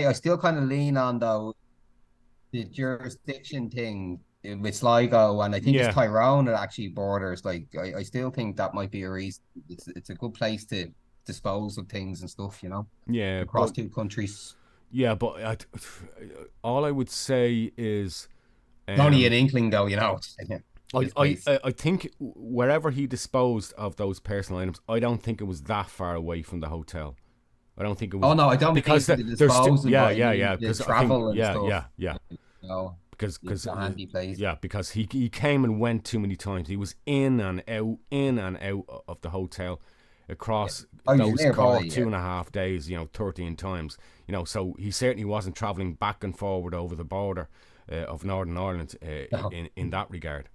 I still kind of lean on though the jurisdiction thing with Sligo, and I think it's Tyrone that actually borders. Like, I still think that might be a reason. It's a good place to dispose of things and stuff, Yeah, across two countries. Yeah, but all I would say is only an inkling, though, I think wherever he disposed of those personal items, I don't think it was that far away from the hotel. I don't think it was. Oh no, I don't because mean the there's disposal, yeah, but I yeah, mean yeah. the Because I travel think and stuff. yeah. You know, Because it's a handy place. yeah, because he came and went too many times. He was in and out of the hotel across Oh, he's those nearby, core yeah. 2.5 days. 13 times. So he certainly wasn't travelling back and forward over the border of Northern Ireland No. in that regard.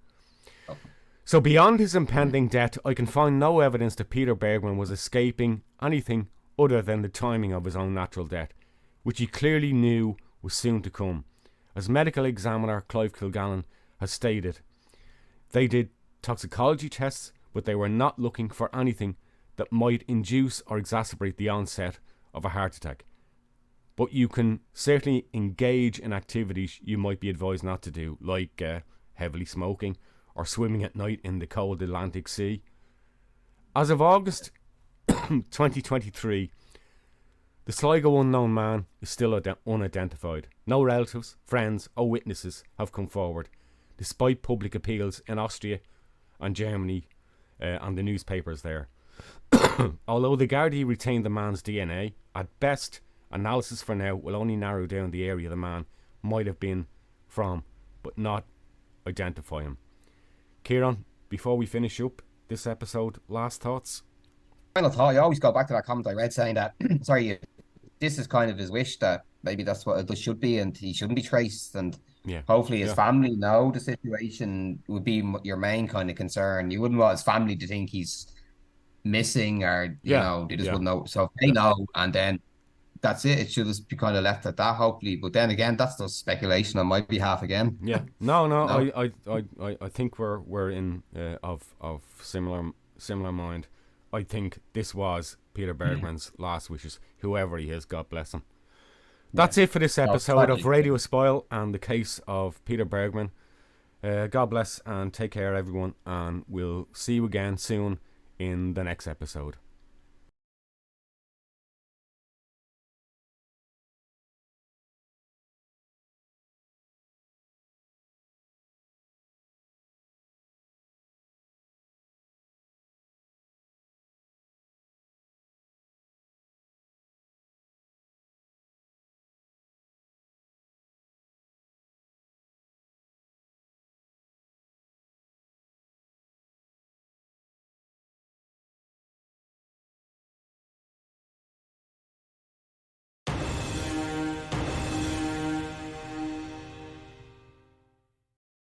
So beyond his impending death, I can find no evidence that Peter Bergmann was escaping anything other than the timing of his own natural death, which he clearly knew was soon to come. As medical examiner Clive Kilgallen has stated, they did toxicology tests, but they were not looking for anything that might induce or exacerbate the onset of a heart attack. But you can certainly engage in activities you might be advised not to do, like heavily smoking or swimming at night in the cold Atlantic Sea. As of August 2023, the Sligo unknown man is still unidentified. No relatives, friends or witnesses have come forward, despite public appeals in Austria and Germany and the newspapers there. Although the Gardaí retained the man's DNA, at best, analysis for now will only narrow down the area the man might have been from, but not identify him. Kieran, before we finish up this episode, last thoughts? Final thought. I always go back to that comment I read saying that, sorry, this is kind of his wish that maybe that's what it should be, and he shouldn't be traced. And Yeah. hopefully his Yeah. family know the situation would be your main kind of concern. You wouldn't want his family to think he's missing, or they just wouldn't know. So if they know, and then that's it. It should just be kind of left at that, hopefully. But then again, that's just speculation on my behalf again. Yeah. No. No. I think we're in of similar mind. I think this was Peter Bergmann's last wishes. Whoever he is, God bless him. That's it for this episode of Radio Espial and the case of Peter Bergmann. God bless and take care, everyone, and we'll see you again soon in the next episode.